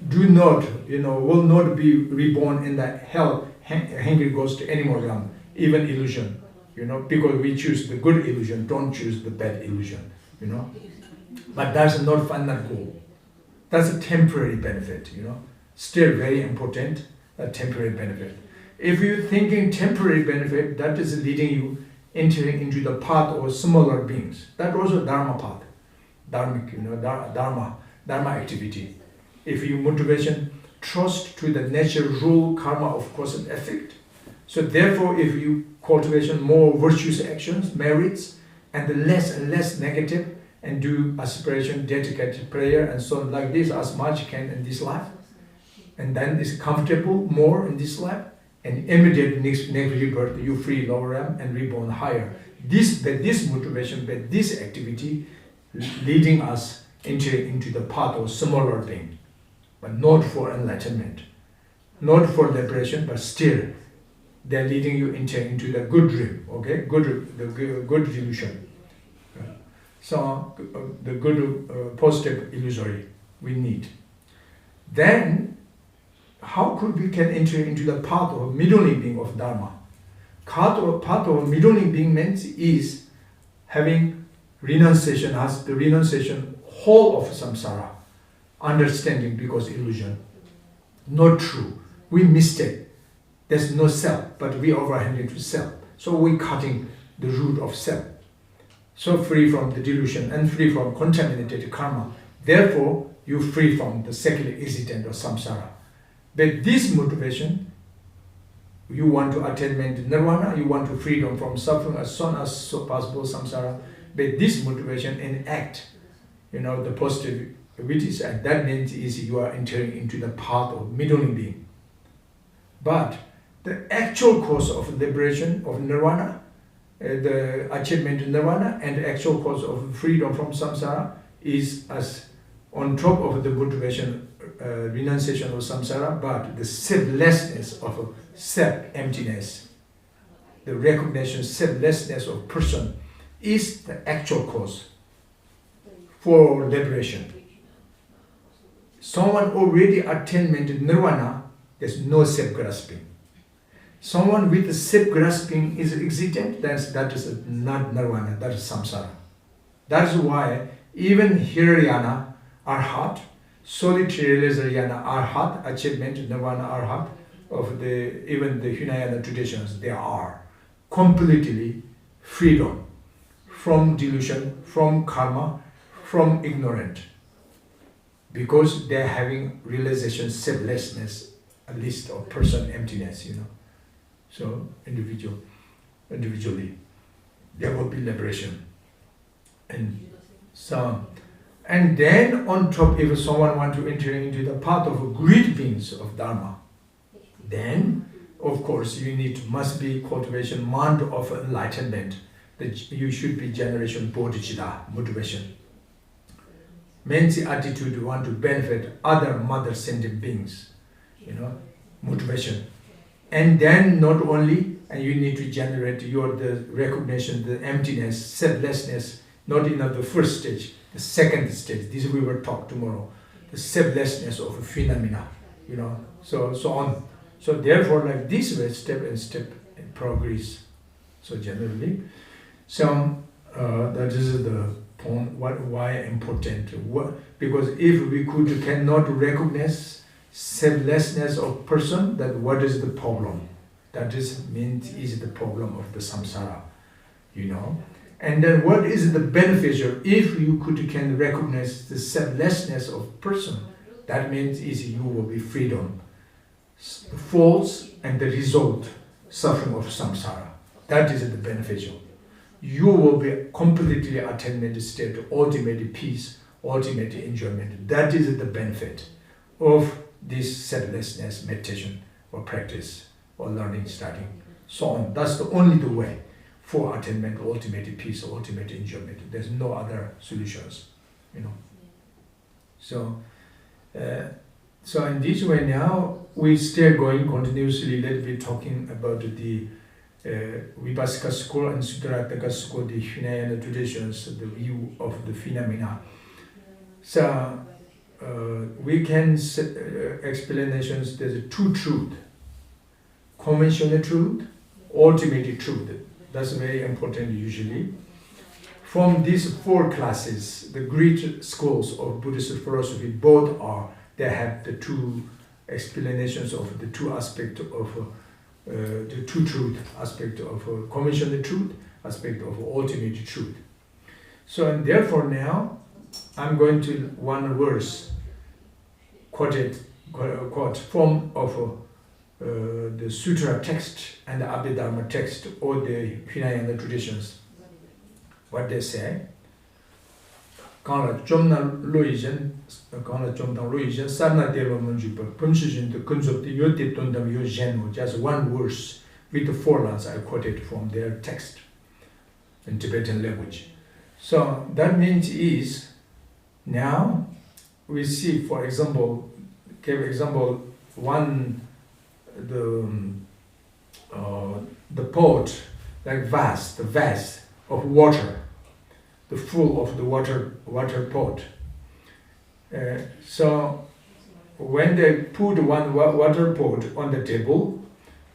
S1: do not, will not be reborn in the hell, hungry ghost anymore realm, even illusion, because we choose the good illusion, don't choose the bad illusion, But that's not final goal. That's a temporary benefit, Still very important, a temporary benefit. If you're thinking temporary benefit, that is leading you entering into the path of similar beings. That was a dharma path, dharmic, dharma activity. If you motivation trust to the nature, rule, karma of cause and effect. So therefore, if you cultivation more virtuous actions, merits, and the less and less negative, and do aspiration, dedicated prayer, and so on like this as much you can in this life, and then it's comfortable more in this life, and immediate next rebirth, you free lower realm and reborn higher. This motivation, but this activity leading us into the path of similar thing, but not for enlightenment, not for liberation, but still they're leading you into the good dream, okay? Good delusion. So the good positive illusory we need. Then how could we can enter into the path of middling being of Dharma? Path of middling being means is having renunciation, as the renunciation whole of samsara, understanding because illusion, not true. We mistake. There's no self, but we overhand into self. So we cutting the root of self. So free from the delusion and free from contaminated karma. Therefore, you free from the secular incident of samsara. But this motivation, you want to attainment nirvana, you want to freedom from suffering as soon as possible samsara. But this motivation in act, the positivities, and that means is you are entering into the path of middling being. But the actual cause of liberation of nirvana, the achievement of nirvana, and the actual cause of freedom from samsara is as on top of the motivation, renunciation of samsara, but the selflessness of self-emptiness, the recognition selflessness of person is the actual cause for liberation. Someone already attainment nirvana, there's no self-grasping. Someone with the self-grasping is existent, that is not nirvana, that is samsara. That is why even Hirayana, Arhat, solitary realization Arhat, achievement nirvana Arhat, of even the Hinayana traditions, they are completely freedom from delusion, from karma, from ignorant. Because they're having realization, selflessness, a list of person emptiness, So individually, there will be liberation. And then on top, if someone wants to enter into the path of great beings of Dharma, then of course must be cultivation mind of enlightenment. That you should be generation bodhicitta, motivation. Means the attitude you want to benefit other mother sentient beings, motivation. And then not only, and you need to generate the recognition, the emptiness, selflessness, not in the first stage, the second stage. This we will talk tomorrow. The selflessness of a phenomena, so on. So therefore, like this way, step and step in progress. So generally, that is the point. Why important? Because if we cannot recognize selflessness of person, that what is the problem? That is the problem of the samsara, And then what is the beneficial if you can recognize the selflessness of person? That means you will be freedom, the faults and the result, suffering of samsara. That is the beneficial. You will be completely attainment state, ultimate peace, ultimate enjoyment. That is the benefit of this selflessness meditation or practice or learning, studying, so on. That's the only way for attainment, ultimate peace, ultimate enjoyment. There's no other solutions, So in this way now, we still going continuously, let's be talking about the Vipassika school and Sudharataka school, the Hinayana traditions, the view of the phenomena. So we can explanations. There's two truth: conventional truth, ultimate truth. That's very important usually. From these four classes, the great schools of Buddhist philosophy, both they have the two explanations of the two aspects of the two truth aspect of conventional truth, aspect of ultimate truth. So, and therefore now, I'm going to one verse quote from of the sutra text and the Abhidharma text or the Hinayana traditions. What they say, just one verse with the four lines I quoted from their text in Tibetan language. So that means is now we see, for example, one the pot like vase of water. The full of the water pot. So when they put one water pot on the table,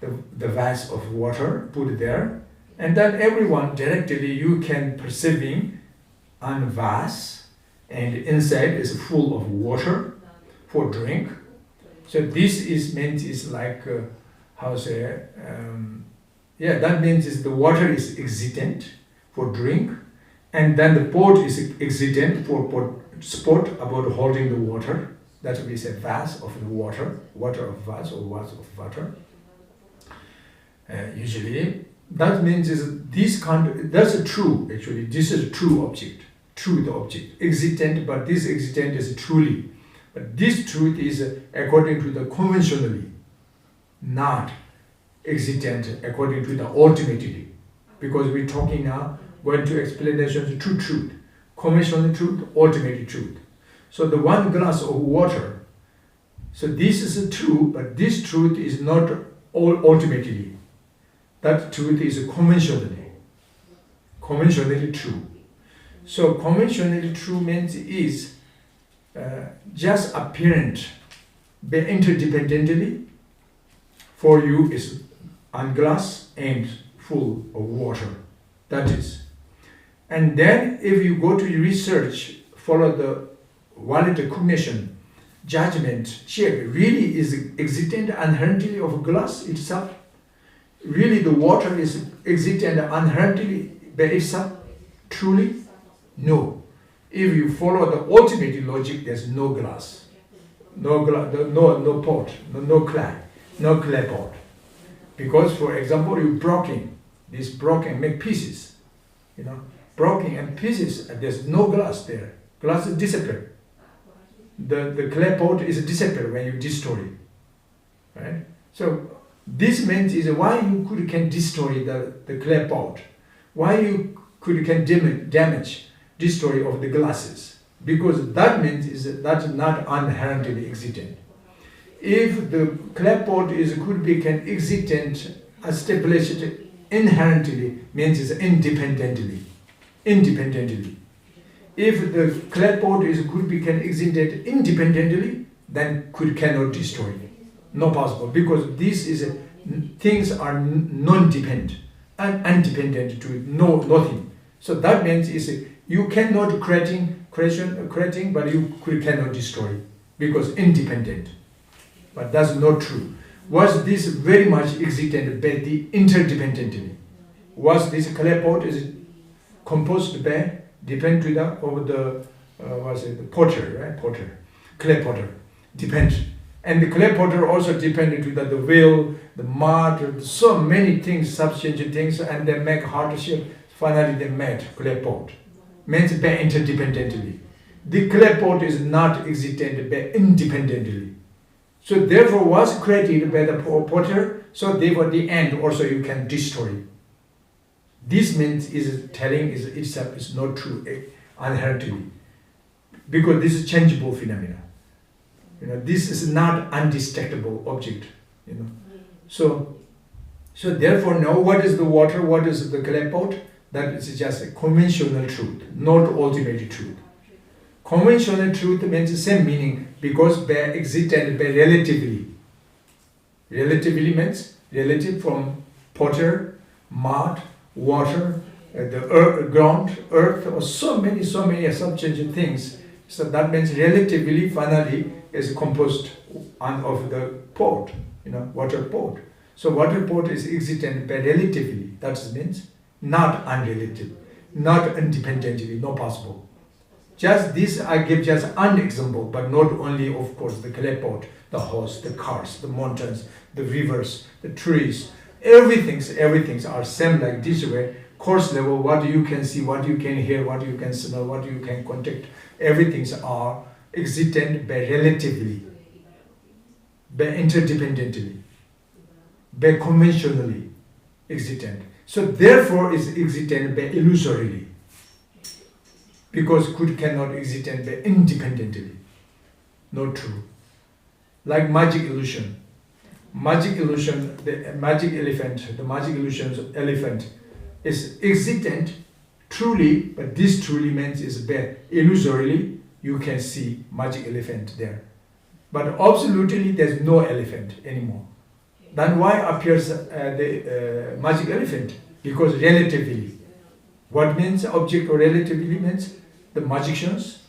S1: the vase of water put there, and then everyone directly you can perceiving on vase, and inside is full of water for drink. So this is meant is like that means is the water is existent for drink. And then the pot is existent for sport about holding the water. That we say vase of the water of vase or vase of water. Usually, that means is this that's a true actually. This is a true object, the object existent, but this existent is truly. But this truth is according to the conventionally, not existent according to the ultimately, because we're talking now. Going to explanations of true truth, conventional truth, ultimate truth. So the one glass of water. So this is true, but this truth is not ultimately. That truth is conventionally true. So conventionally true means is just apparent, but interdependently. For you is on glass and full of water. That is. And then if you go to research, follow the valid cognition, judgment, check, really is existent inherently of glass itself? Really the water is existent inherently by itself? Truly? No. If you follow the ultimate logic, there's no glass. No pot, no clay pot. Because for example, you broken make pieces, broken and pieces, there's no glass there. Glass is disappear. The clay pot is disappear when you destroy it. Right? So this means is why you can destroy the clay pot. Why you can damage, destroy of the glasses. Because that means is that's not inherently existent. If the clay pot can existent, established inherently means is independently. If the clay pot can exist independently, then cannot destroy it. No possible, because things are non-dependent and independent to nothing. So that means is you cannot creating, but you cannot destroy because independent. But that's not true. Was this very much existent by the interdependently? Was this clay pot composed by depend to the potter, right? Clay potter depends, and the clay potter also depended to the wheel, the mud, so many things, substantial things, and they make hard shape. Finally, they made clay pot. Means by interdependently. The clay pot is not existent by independently. So therefore, was created by the potter. So therefore, the end also you can destroy. This means telling itself is not true inherently, because this is changeable phenomena. This is not undestructible object. So therefore, now what is the water? What is the clay pot? That is just a conventional truth, not ultimate truth. Conventional truth means the same meaning because they exist and they relatively. Relatively means relative from water, mud, water, the ground, earth, or so many substantial things. So that means relatively finally is composed of the pot, water pot. So water pot is existent by relatively. That means not unrelated, not independently, not possible. Just this I give just an example, but not only, of course, the clay pot, the horse, the cars, the mountains, the rivers, the trees, everything are same like this way. Course level, what you can see, what you can hear, what you can smell, what you can contact, everything are existent by relatively, by interdependently, by conventionally existent. So therefore is existent by illusorily. Because good cannot exist independently. Not true. Like magic illusion. Magic illusion, the magic elephant, the magic illusions of elephant is existent truly, but this truly means is bad. Illusorily, you can see magic elephant there. But absolutely, there's no elephant anymore. Then why appears the magic elephant? Because relatively. What means object or relatively means the magicians,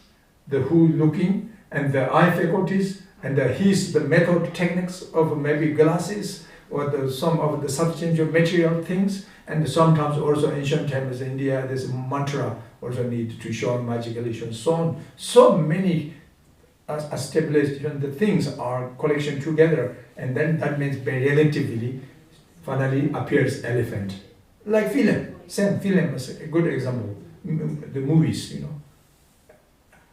S1: the who looking, and the eye faculties, and the method techniques of maybe glasses or some of the substantial material things, and sometimes also ancient times in India, there's a mantra also need to show magic illusion. So many established the things are collection together, and then that means by relatively finally appears elephant. Like film. Same film is a good example. The movies,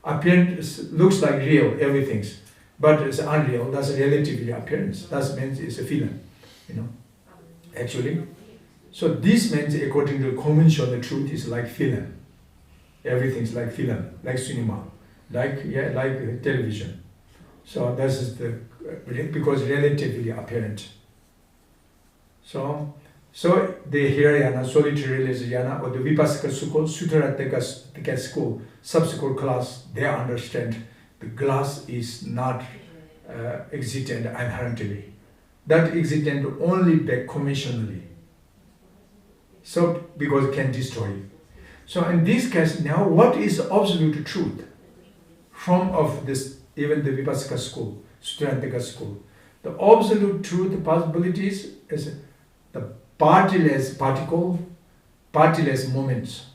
S1: appearance looks like real, everything's, but it's unreal. That's a relatively appearance. That means it's a film, actually. So this means according to conventional truth is like film. Everything's like film, like cinema, like television. So this is because relatively apparent. So the Hirayana, solitary Yana, or the Vipassana school, Sutrataka school, subsequent class, they understand the glass is not existent inherently. That existent only by conventionally. So because it can destroy. So in this case, now what is absolute truth? From of this, even the Vipassana school, Sutrataka school, the absolute truth possibilities is the partyless particle, partyless moments.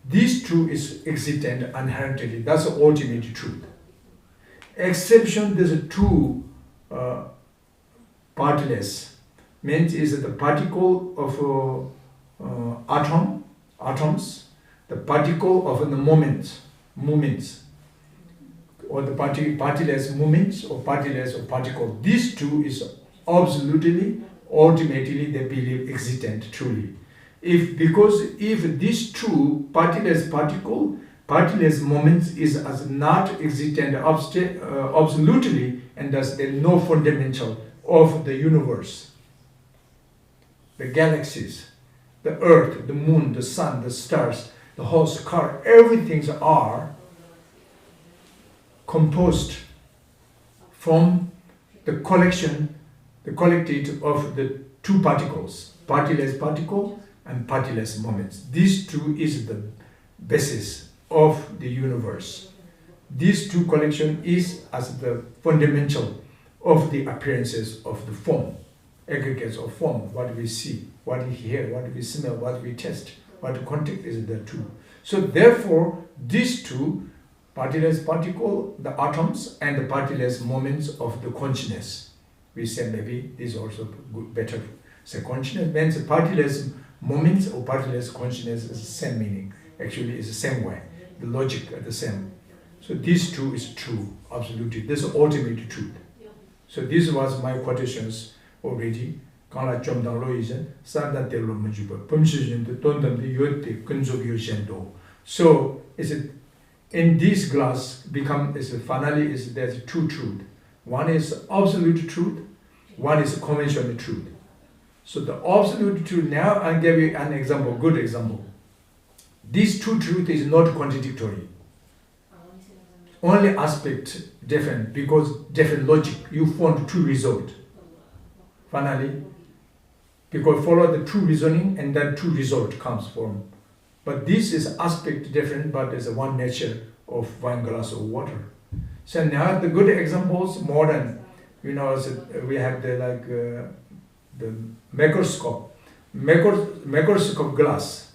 S1: This truth is existent inherently. That's the ultimate truth. Exception, there's two partyless. Means is the particle of atoms, the particle of the moments, or the partyless moments or partyless or particle. These two is absolutely, ultimately they believe existent truly. If this true partyless particle, partyless moments is as not existent absolutely, and thus there is no fundamental of the universe. The galaxies, the earth, the moon, the sun, the stars, the horse, car, everything are composed from the collective of the two particles, partyless particle and partyless moments. These two is the basis of the universe. These two collection is as the fundamental of the appearances of the form, aggregates of form, what we see, what we hear, what we smell, what we taste, what contact is the two. So therefore, these two, partyless particle, the atoms, and the partyless moments of the consciousness. We say maybe this is also good, better. So consciousness means partyless moments or partyless consciousness is the same meaning. Actually, it's the same way. The logic is the same. So this two is true, absolutely. This is ultimate truth. So this was my quotations already. So in this glass finally there's two truth. One is absolute truth, one is conventional truth. So the absolute truth, now I give you an example, good example. This two truth is not contradictory. only aspect different, because different logic, you find true result. Finally, because follow the true reasoning and then true result comes from. But this is aspect different, but there's one nature of one glass of water. So now the good examples, modern, we have the microscope glass.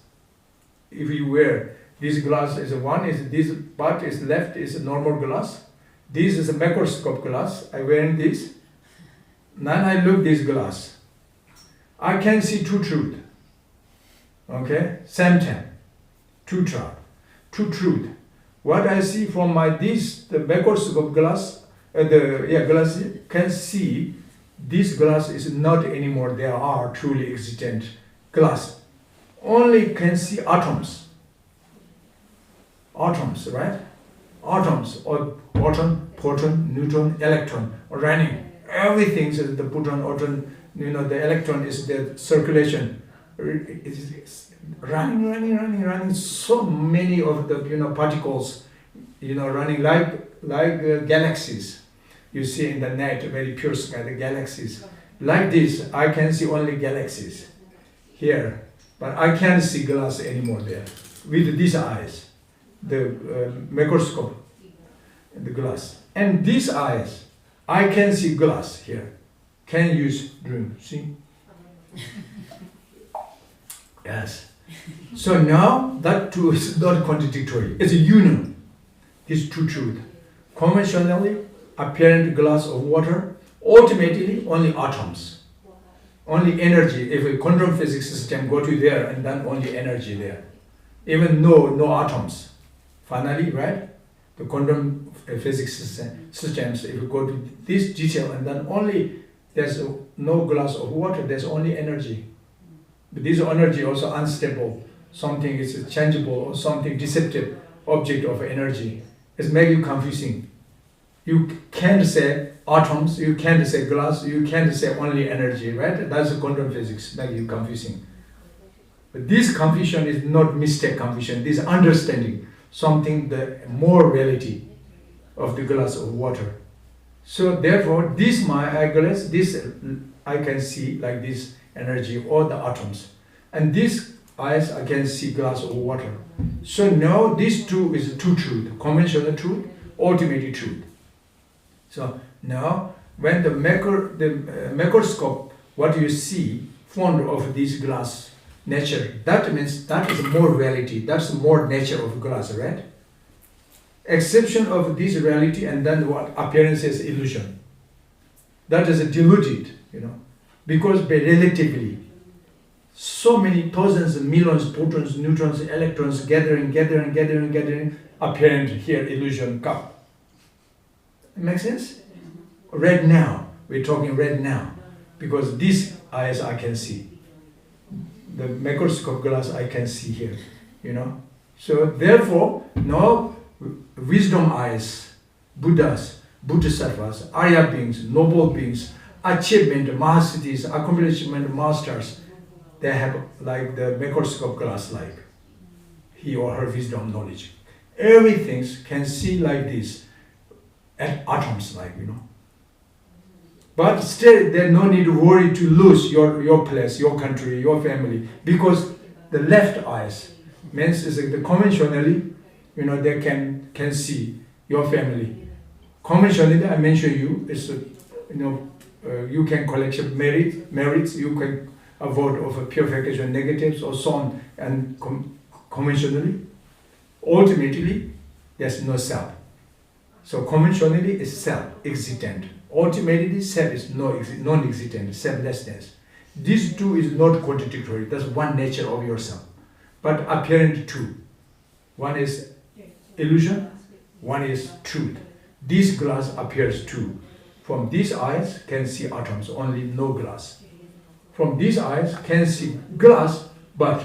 S1: If you wear this glass, is one is this part is left is a normal glass. This is a microscope glass. I wearing this. Then I look this glass. I can see two truth. Okay, same time, two truth. What I see from the microscope glass, glass can see this glass is not anymore. There are truly existent glass. Only can see atoms. Atoms, right? Atoms or proton, neutron, electron running. Everything is the proton, proton. The electron is the circulation. It is running. So many of the particles, running like galaxies. You see in the night, very pure sky, the galaxies. Like this, I can see only galaxies here, but I can't see glass anymore there. With these eyes, the microscope, the glass, and these eyes, I can see glass here. Can use dream, see? Yes. So now that too is not contradictory. It's a union. This true truth. Conventionally, apparent glass of water, ultimately only atoms. Only energy. If a quantum physics system go to there and then only energy there. Even no atoms. Finally, right? The quantum physics systems, if you go to this detail and then only there's no glass of water, there's only energy. But this energy also unstable. Something is changeable or something deceptive object of energy. It makes you confusing. You can't say atoms, you can't say glass, you can't say only energy, right? That's the quantum physics, make you confusing. But this confusion is not mistake confusion, this understanding something, the more reality of the glass of water. So therefore, this my eyeglass, this I can see like this energy or the atoms. And this eyes I can see glass of water. So now this two is two truth, conventional truth, ultimate truth. So now when the microscope, what you see, formed of this glass nature, that means that is more reality, that's more nature of glass, right? Exception of this reality and then what appearance is illusion. That is deluded, because by relatively so many thousands and millions protons, neutrons, electrons gathering, apparent here illusion come. Make sense? Right now, we're talking right now, because these eyes I can see. The microscope glass I can see here, So therefore, now wisdom eyes, Buddhas, Bodhisattvas, Arya beings, noble beings, achievement, mahasiddhis, accomplishment masters, they have like the microscope glass like he or her wisdom knowledge. Everything can see like this, at atoms like, But still, there's no need to worry to lose your place, your country, your family, because the left eyes means is the conventionally, they can see your family. Conventionally, I mentioned you is, you can collect merits, you can avoid of purification negatives or so on, and conventionally, ultimately, there's no self. So conventionally, is self-existent. Ultimately, self is non-existent, selflessness. These two is not contradictory. That's one nature of yourself, but apparent two. One is illusion, one is truth. This glass appears two. From these eyes can see atoms, only no glass. From these eyes can see glass, but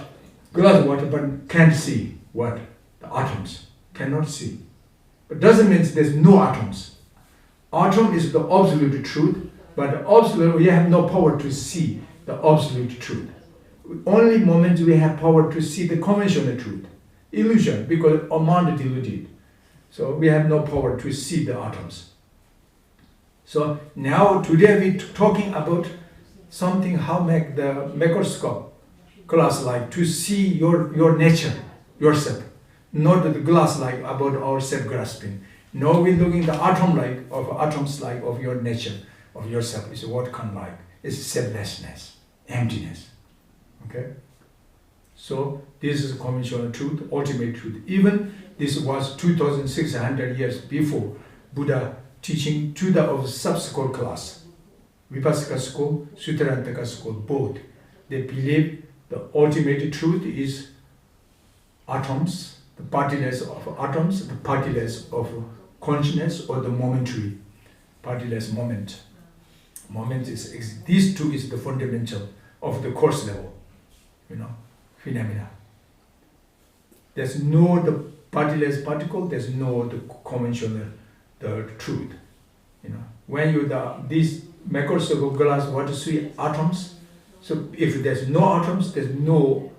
S1: glass water, but can't see what? The atoms. Cannot see. But doesn't mean there's no atoms. Atom is the absolute truth, but absolute, we have no power to see the absolute truth. Only moment we have power to see the conventional truth. Illusion, because amount deluded. So we have no power to see the atoms. So now today we're talking about something how make the microscope glass like to see your nature, yourself. Not the glass like about our self-grasping. No, we're looking the atom like of atoms like of your nature, of yourself. Is what kind like? It's selflessness, emptiness. Okay? So this is conventional truth, ultimate truth. Even this was 2,600 years before Buddha teaching to the of sub-school class, Vipassana school, Sutrantaka school, both. They believe the ultimate truth is atoms, the partyless of atoms, the partyless of consciousness, or the momentary, partyless moment. Moment is these two is the fundamental of the course level, phenomena. There's no the partyless particle. There's no the conventional the truth. When you these microscope glass, what is see atoms? So if there's no atoms, there's no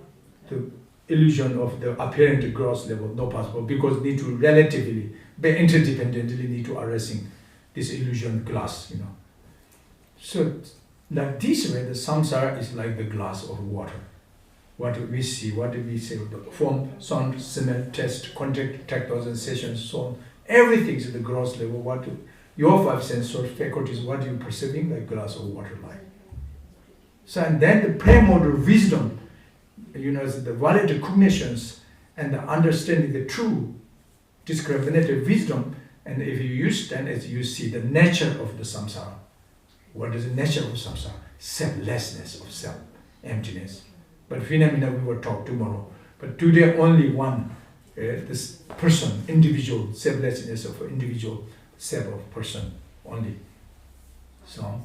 S1: the illusion of the apparent gross level, no possible, because need to relatively, but interdependently need to addressing this illusion glass, So like this way, the samsara is like the glass of water. What we see, what we say, the form, sound, smell, taste, contact, tactile sensations, so on. Everything is the gross level. Your five sensory faculties, what you perceiving, like glass of water like. So and then the primordial wisdom, the valid cognitions and the understanding the true discriminative wisdom, and if you use then as you see the nature of the samsara. What is the nature of samsara? Selflessness of self, emptiness. But phenomena we will talk tomorrow. But today only one, this person, individual, selflessness of individual, self of person only. So,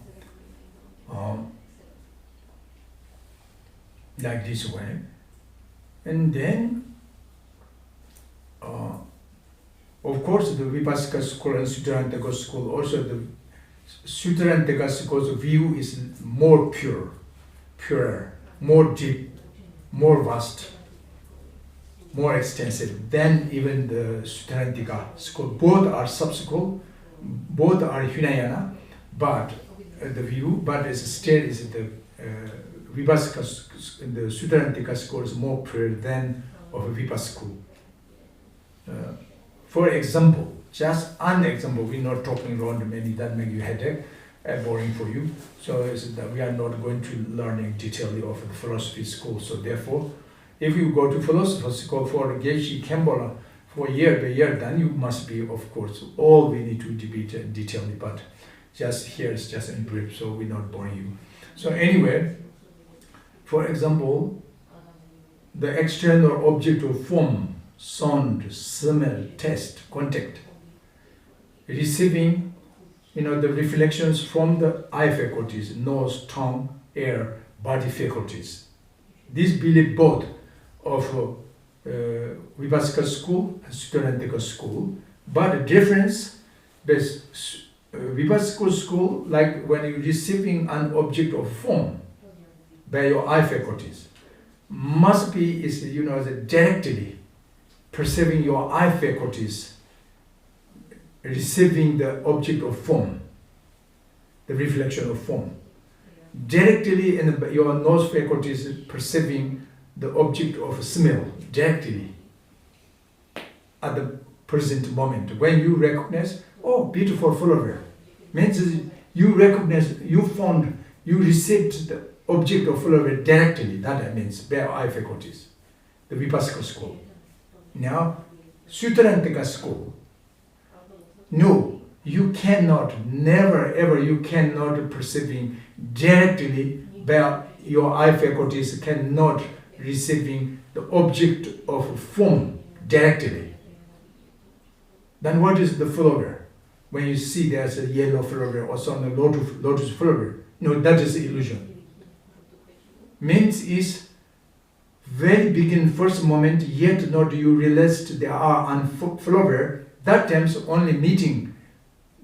S1: like this way. And then, of course, the Vipassana school and Sutrantaka school, also the Sutrantaka school's view is more purer, more deep, more vast, more extensive than even the Sutrantaka school. Both are sub-school, both are Hinayana, but the view, but it's still is the Vipassana, the Sutrantaka school is more pure than of Vipassana school. For example, just an example, we're not talking around many that make you headache, boring for you. So is that we are not going to learn detailedly of the philosophy school. So therefore, if you go to philosophy school for Geshe Kembola for year by year, then you must be, of course, all we need to debate in detail. But just here is just in brief, so we're not boring you. So anyway, for example, the external object of form, sound, smell, taste, contact, receiving, the reflections from the eye faculties, nose, tongue, air, body faculties. These believe both of Vipassana school and Sutrantaka school, but the difference is Vipassana school, like when you're receiving an object of form by your eye faculties, must be is directly perceiving your eye faculties, receiving the object of form, the reflection of form. Directly in your nose faculties perceiving the object of smell, directly at the present moment. When you recognize, oh, beautiful flower, means you recognize, you received the object of flower directly, that means by eye faculties, the Vipassana school. Now, Sutrantaka school, no, you cannot, never ever, you cannot perceiving directly by your eye faculties, cannot receiving the object of form directly. Then what is the flower? When you see there's a yellow flower or some lotus flower, no, that is illusion. Means is very begin first moment, yet not you realized there are on flower. That time's only meeting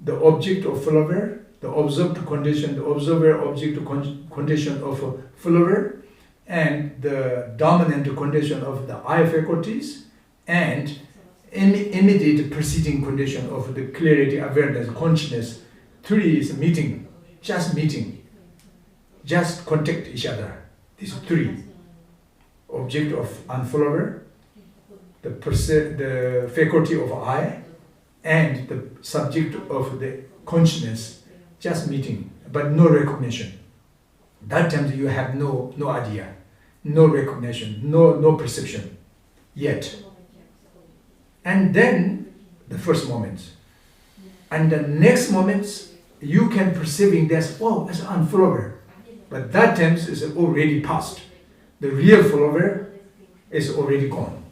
S1: the object of flower, the observed condition, the observer object condition of a flower, and the dominant condition of the eye faculties, and in immediate preceding condition of the clarity, awareness, consciousness. 3 is meeting, just contact each other. These 3. Object of unfollower, the faculty of I, and the subject of the consciousness, just meeting, but no recognition. That time you have no idea, no recognition, no perception yet. And then the first moment. And the next moments you can perceiving this, oh, it's unfollower. But that time is already past. The real follower is already gone.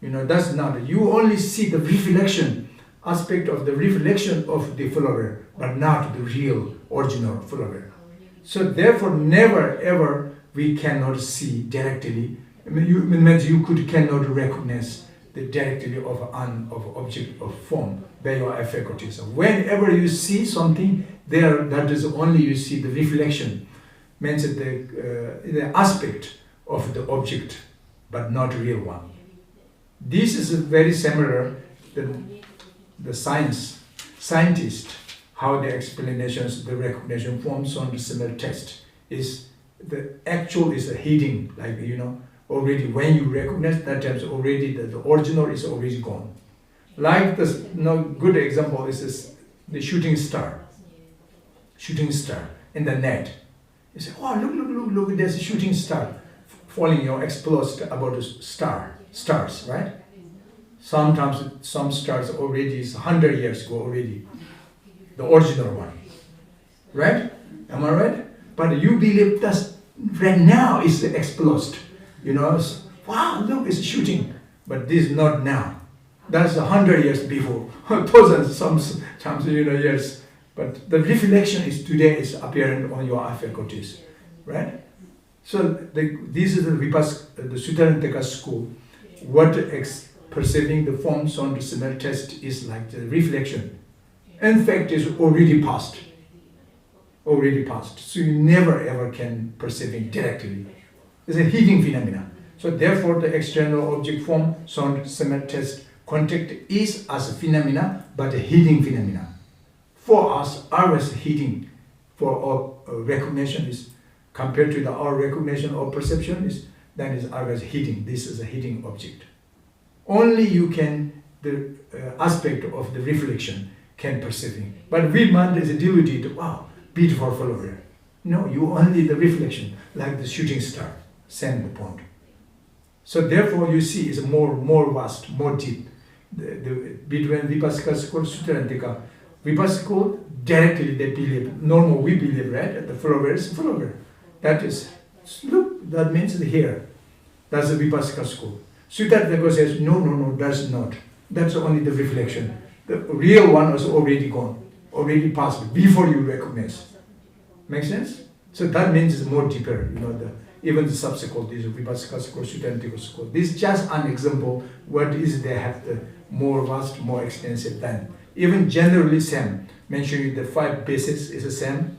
S1: That's not, you only see the reflection, aspect of the reflection of the follower, but not the real, original follower. So therefore, never ever we cannot see directly. Means you cannot recognize the directly of object of form by your faculties. So whenever you see something there, that is only you see the reflection, means the aspect of the object, but not real one. This is very similar the scientist, how the explanations, the recognition forms on the similar text is the actual is a hidden, like already when you recognize that times already the original is already gone. Like this, good example is this, the shooting star in the net. You say, oh look, there's a shooting star falling, explode about the stars, right? Sometimes some stars already is 100 years ago already, the original one, right? Am I right? But you believe that right now is exploded, wow, look, it's shooting, but this is not now. That's 100 years before, thousands, sometimes years. But the reflection is today is apparent on your faculties, right? So this is the Vipassana, the Sutta school. What perceiving the forms on the similar test is like the reflection. In fact, it's already past. So you never ever can perceive it directly. It's a hidden phenomena. So therefore, the external object form, sound, similar test, contact is as a phenomena, but a hidden phenomena. For us, ours hidden. For our recognition is compared to our recognition or perception is then is ours hidden. This is a hidden object. Only you can the aspect of the reflection can perceive it. But we mind is deluded. Wow, beautiful follower. No, you only the reflection, like the shooting star, send the point. So therefore, you see, is more vast, more deep. Between Vipassana school, Sutta Rinpoche, Vipassana school, directly they believe. Normal we believe, right? The follower is follower. That is, look, that means here. That's the Vipassana school. Sutta Rinpoche says, no, that's not. That's only the reflection. The real one was already gone, already passed, before you recognize. Make sense? So that means it's more deeper, even the subsequent, these Vipassana school, Sutta Rinpoche school. This is just an example, what is they have the more vast, more extensive than. Even generally same, mentioning the 5 bases is the same,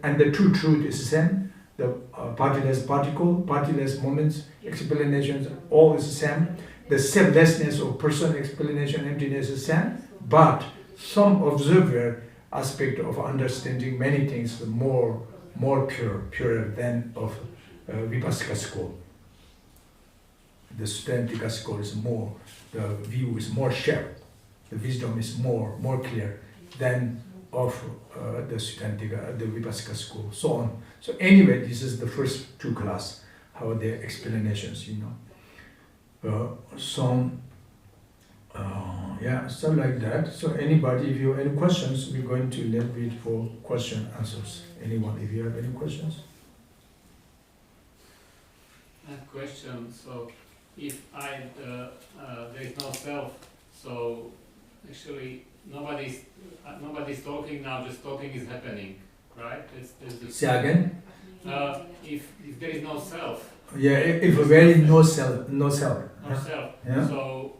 S1: and the 2 truth is the same, the partyless particle, partyless moments, explanations, all is the same. The selflessness of person, explanation, emptiness is the same, but some observer aspect of understanding many things more purer than of Vipassana school. The Sutta Rinpoche school is more, the view is more sharp, the wisdom is more clear than of the Sutta Rinpoche, the Vipassana school, so on. So anyway, this is the first 2 class, how their explanations, stuff like that. So anybody, if you have any questions, we're going to let read for question answers. Anyone, if you have any questions?
S2: I have a question. So if there is no self, so actually nobody's talking now, just talking is happening, right?
S1: Say again?
S2: If there is no self.
S1: Yeah, if there is no self.
S2: No self.
S1: Yeah.
S2: So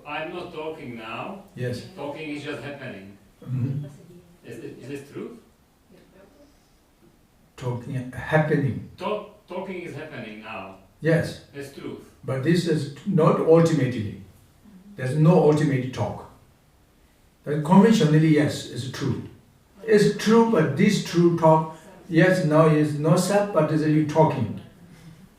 S2: I'm not talking now.
S1: Yes.
S2: Talking is just happening.
S1: Mm-hmm.
S2: Is this true?
S1: Talking happening.
S2: Talking is happening now.
S1: Yes.
S2: That's truth.
S1: But this is not ultimately. There's no ultimate talk. But conventionally, yes, it's true. It's true, but this true talk, yes, now is no self, but is you talking.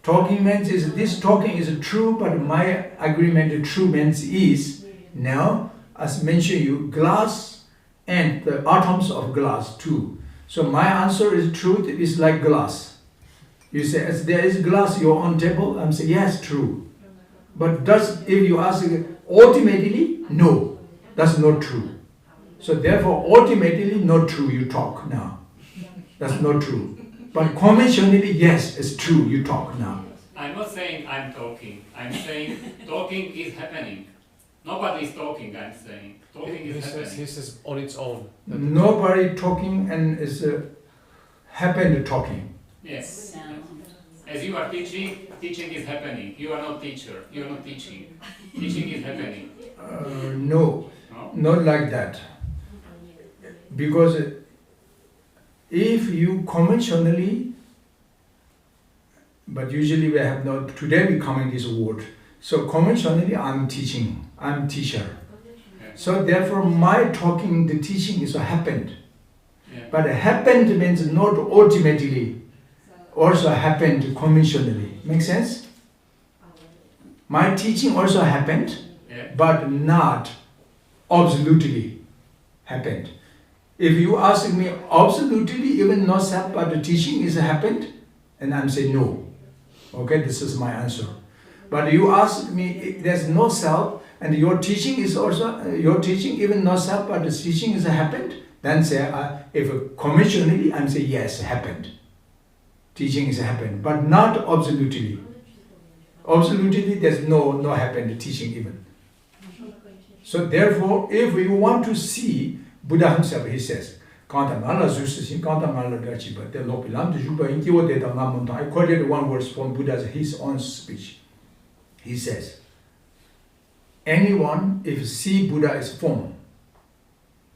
S1: Talking means is this talking is true, but my agreement true means is now, as mentioned you, glass and the atoms of glass too. So my answer is truth is like glass. You say, as there is glass, you're on table, I'm saying, yes, true. But if you ask ultimately, no, that's not true. So therefore, ultimately, not true, you talk now. That's not true. But conventionally, yes, it's true, you talk now.
S2: I'm not saying I'm talking. I'm saying talking is happening. Nobody is talking, I'm saying. Talking is happening.
S3: He says on its own.
S1: Nobody talking and is happened talking.
S2: Yes. As you are teaching, teaching is happening. You are not teacher. You are not teaching. Teaching is happening.
S1: No, not like that. Because if you conventionally, but usually we have not, today we come in this word. So conventionally I'm teaching, I'm teacher.
S2: Okay.
S1: So therefore my talking, the teaching is happened.
S2: Yeah.
S1: But happened means not ultimately, also happened conventionally. Make sense? My teaching also happened,
S2: Yeah.
S1: but not absolutely happened. If you ask me absolutely, even no self, but the teaching is happened, and I'm saying no. Okay, this is my answer. But you ask me, if there's no self, and your teaching is also, your teaching even no self, but the teaching is happened, then say, if conventionally, I'm saying yes, happened. Teaching is happened, but not absolutely. Absolutely, there's no happened teaching even. So therefore, if you want to see Buddha himself, he says, I quoted one verse from Buddha's his own speech. He says, anyone, if see Buddha is form,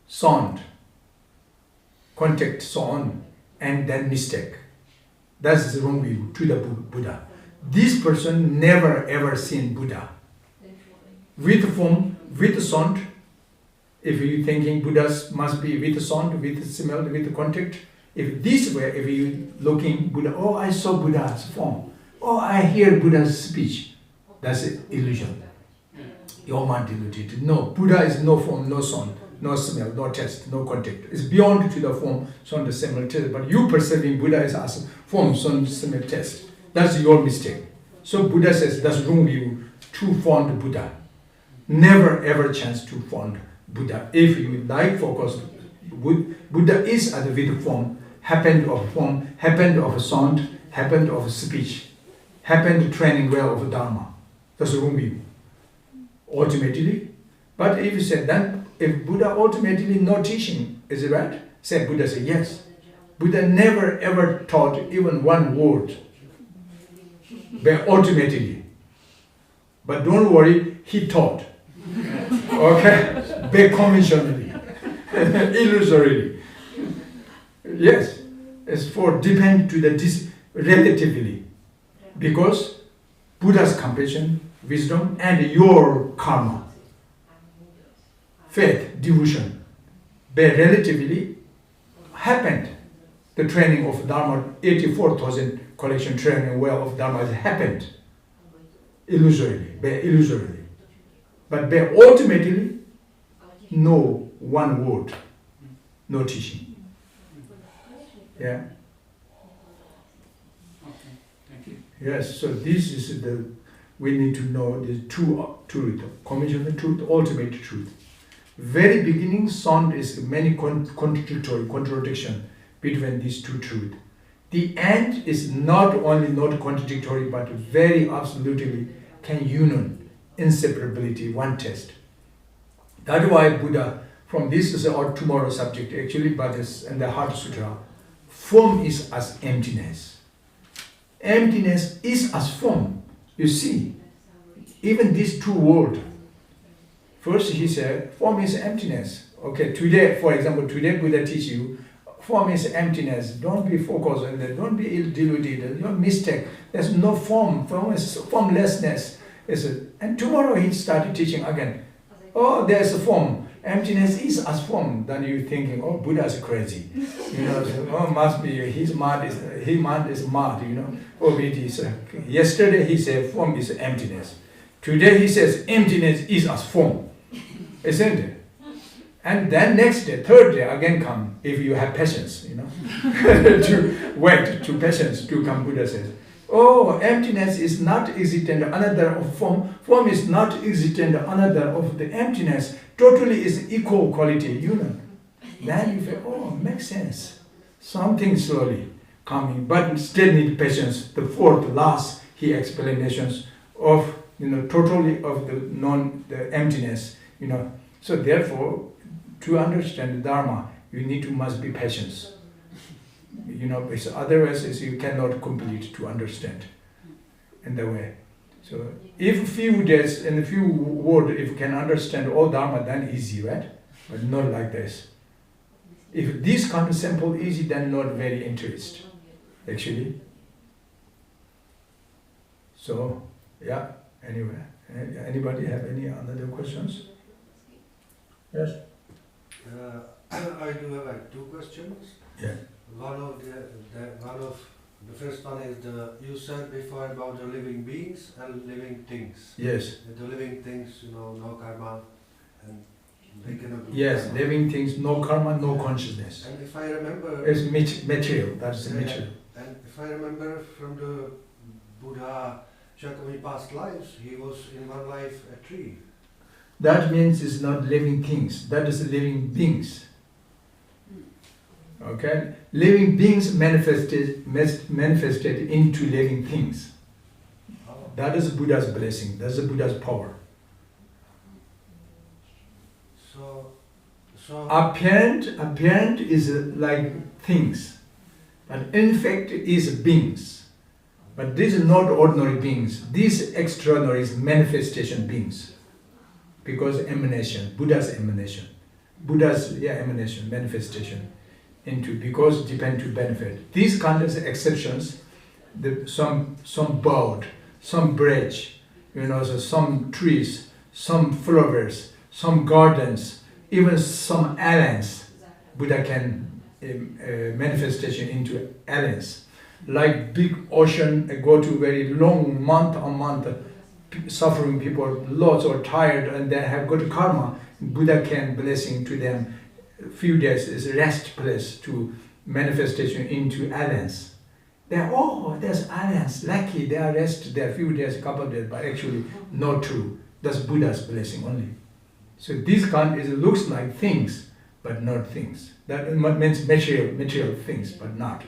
S1: sound, contact, so on, and then mistake, that's the wrong view to the Buddha. This person never ever seen Buddha. With form, with sound, if you thinking Buddha must be with sound, with smell, with contact, if this way, if you looking Buddha, oh, I saw Buddha's form, oh, I hear Buddha's speech, that's an illusion. Your mind deluded. No, Buddha is no form, no sound, no smell, no taste, no contact. It's beyond to the form, sound, smell, taste. But you perceiving Buddha is as form, sound, smell, taste. That's your mistake. So Buddha says that's wrong view to found Buddha. Never ever chance to found Buddha. If you like focus, Buddha is at the with form, happened of sound, happened of speech, happened training well of Dharma. That's wrong view. Ultimately. But if you said then, if Buddha ultimately no teaching, is it right? Say Buddha say yes. Buddha never ever taught even one word. But ultimately. But don't worry, he taught. Okay? But conventionally. Illusorily. Yes. It's for depend to the relatively. Because Buddha's compassion, wisdom, and your karma, faith, devotion, but relatively happened. The training of Dharma, 84,000 collection training well of Dharma has happened illusorily. But ultimately, no one word, no teaching. Yeah?
S2: Okay, thank you.
S1: Yes, so this is we need to know the true truth, conventional truth, ultimate truth. Very beginning sound is many contradiction between these two truths. The end is not only not contradictory, but very absolutely can union, inseparability, one test. That's why Buddha, from this is our tomorrow subject actually, but it's in the Heart Sutra, form is as emptiness. Emptiness is as form. You see, even these two words. First he said, form is emptiness. Okay, today, for example, today Buddha teach you, form is emptiness. Don't be focused on that. Don't be deluded. Don't mistake. There's no form. Form is formlessness. And tomorrow he started teaching again. oh, there's a form. Emptiness is as form. Then you're thinking, oh, Buddha's crazy. You know, so, oh, must be his mind is mad. You know, oh, it is. Yesterday he said form is emptiness. Today he says emptiness is as form, isn't it? And then next day, third day again come if you have patience. You know, to wait to patience to come. Buddha says, oh, emptiness is not existent another of form. Form is not existent another of the emptiness. Totally is equal quality, you know. Then you feel, oh, makes sense. Something slowly coming, but still need patience. The fourth, last, he explanations of, you know, totally of the emptiness, you know. So therefore, to understand the Dharma, you need to must be patient. You know, because otherwise you cannot complete to understand in the way. So if few days and a few words, if you can understand all Dharma, then easy, right? But not like this. If this kind of simple, easy, then not very interest, actually. So, yeah, anyway. Anybody have any other questions? Yes?
S3: I do have like 2 questions.
S1: Yeah.
S3: One of the first one is you said before about the living beings and living things.
S1: Yes.
S3: The living things, you know, no karma, and they cannot do
S1: Yes,
S3: karma.
S1: living things, no karma, no consciousness.
S3: And if I remember,
S1: It's material, that's the material.
S3: and if I remember from the Buddha Shakyamuni past lives, he was in one life a tree.
S1: That means it's not living things, that is living beings. Okay? Living beings manifested into living things. That is Buddha's blessing, that's the Buddha's power.
S3: So
S1: Apparent is like things, but in fact is beings. But these are not ordinary beings, these extraordinary is manifestation beings. Because emanation, Buddha's emanation. Emanation, manifestation. Because depend to benefit. These kind of exceptions, some bird, some bridge, you know, so some trees, some flowers, some gardens, even some islands, Buddha can manifestation into islands. Like big ocean, go to very long month on month, suffering people, lots are tired and they have good karma. Buddha can blessing to them. Few days is rest place to manifestation into islands. There's islands, lucky they are rest there few days, couple days, but actually not true. That's Buddha's blessing only. So this kind looks like things, but not things. That means material things, but not.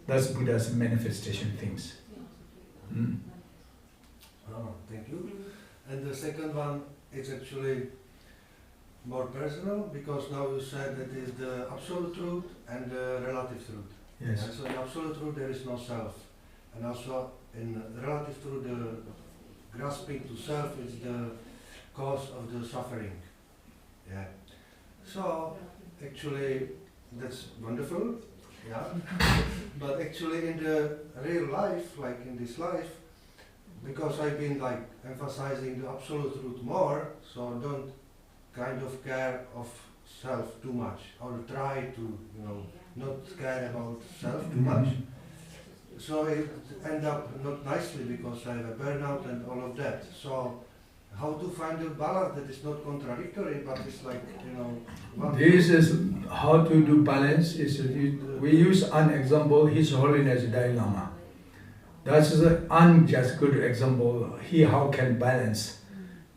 S1: That's Buddha's manifestation things.
S3: Oh, thank you. And the second one is actually more personal, because now you said that is the absolute truth and the relative truth.
S1: Yes.
S3: And so in absolute truth there is no self, and also in relative truth the grasping to self is the cause of the suffering. Yeah. So actually that's wonderful. Yeah. But actually in the real life, like in this life, because I've been like emphasizing the absolute truth more, so don't kind of care of self too much, or try to, you know, not care about self too much. So it end up not nicely because I have a burnout and all of that. So how to find a balance that is not contradictory, but it's like, you know.
S1: This is how to do balance. We use an example, His Holiness Dalai Lama. That's an unjust good example. He how can balance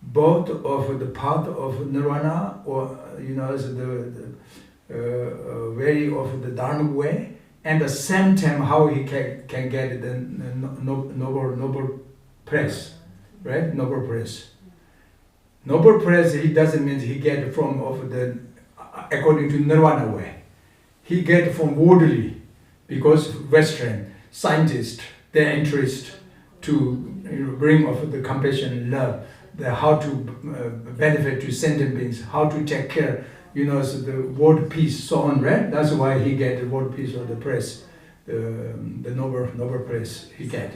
S1: both of the path of nirvana, or you know, the way of the Dharma way, and the same time how he can get the noble praise, right? Noble praise. Noble praise, he doesn't mean he get from of the according to nirvana way. He get from worldly, because Western scientists, their interest to bring of the compassion and love, how to benefit to sentient beings, how to take care, you know, so the world peace, so on, right? That's why he get the world peace or the praise, the noble praise he get.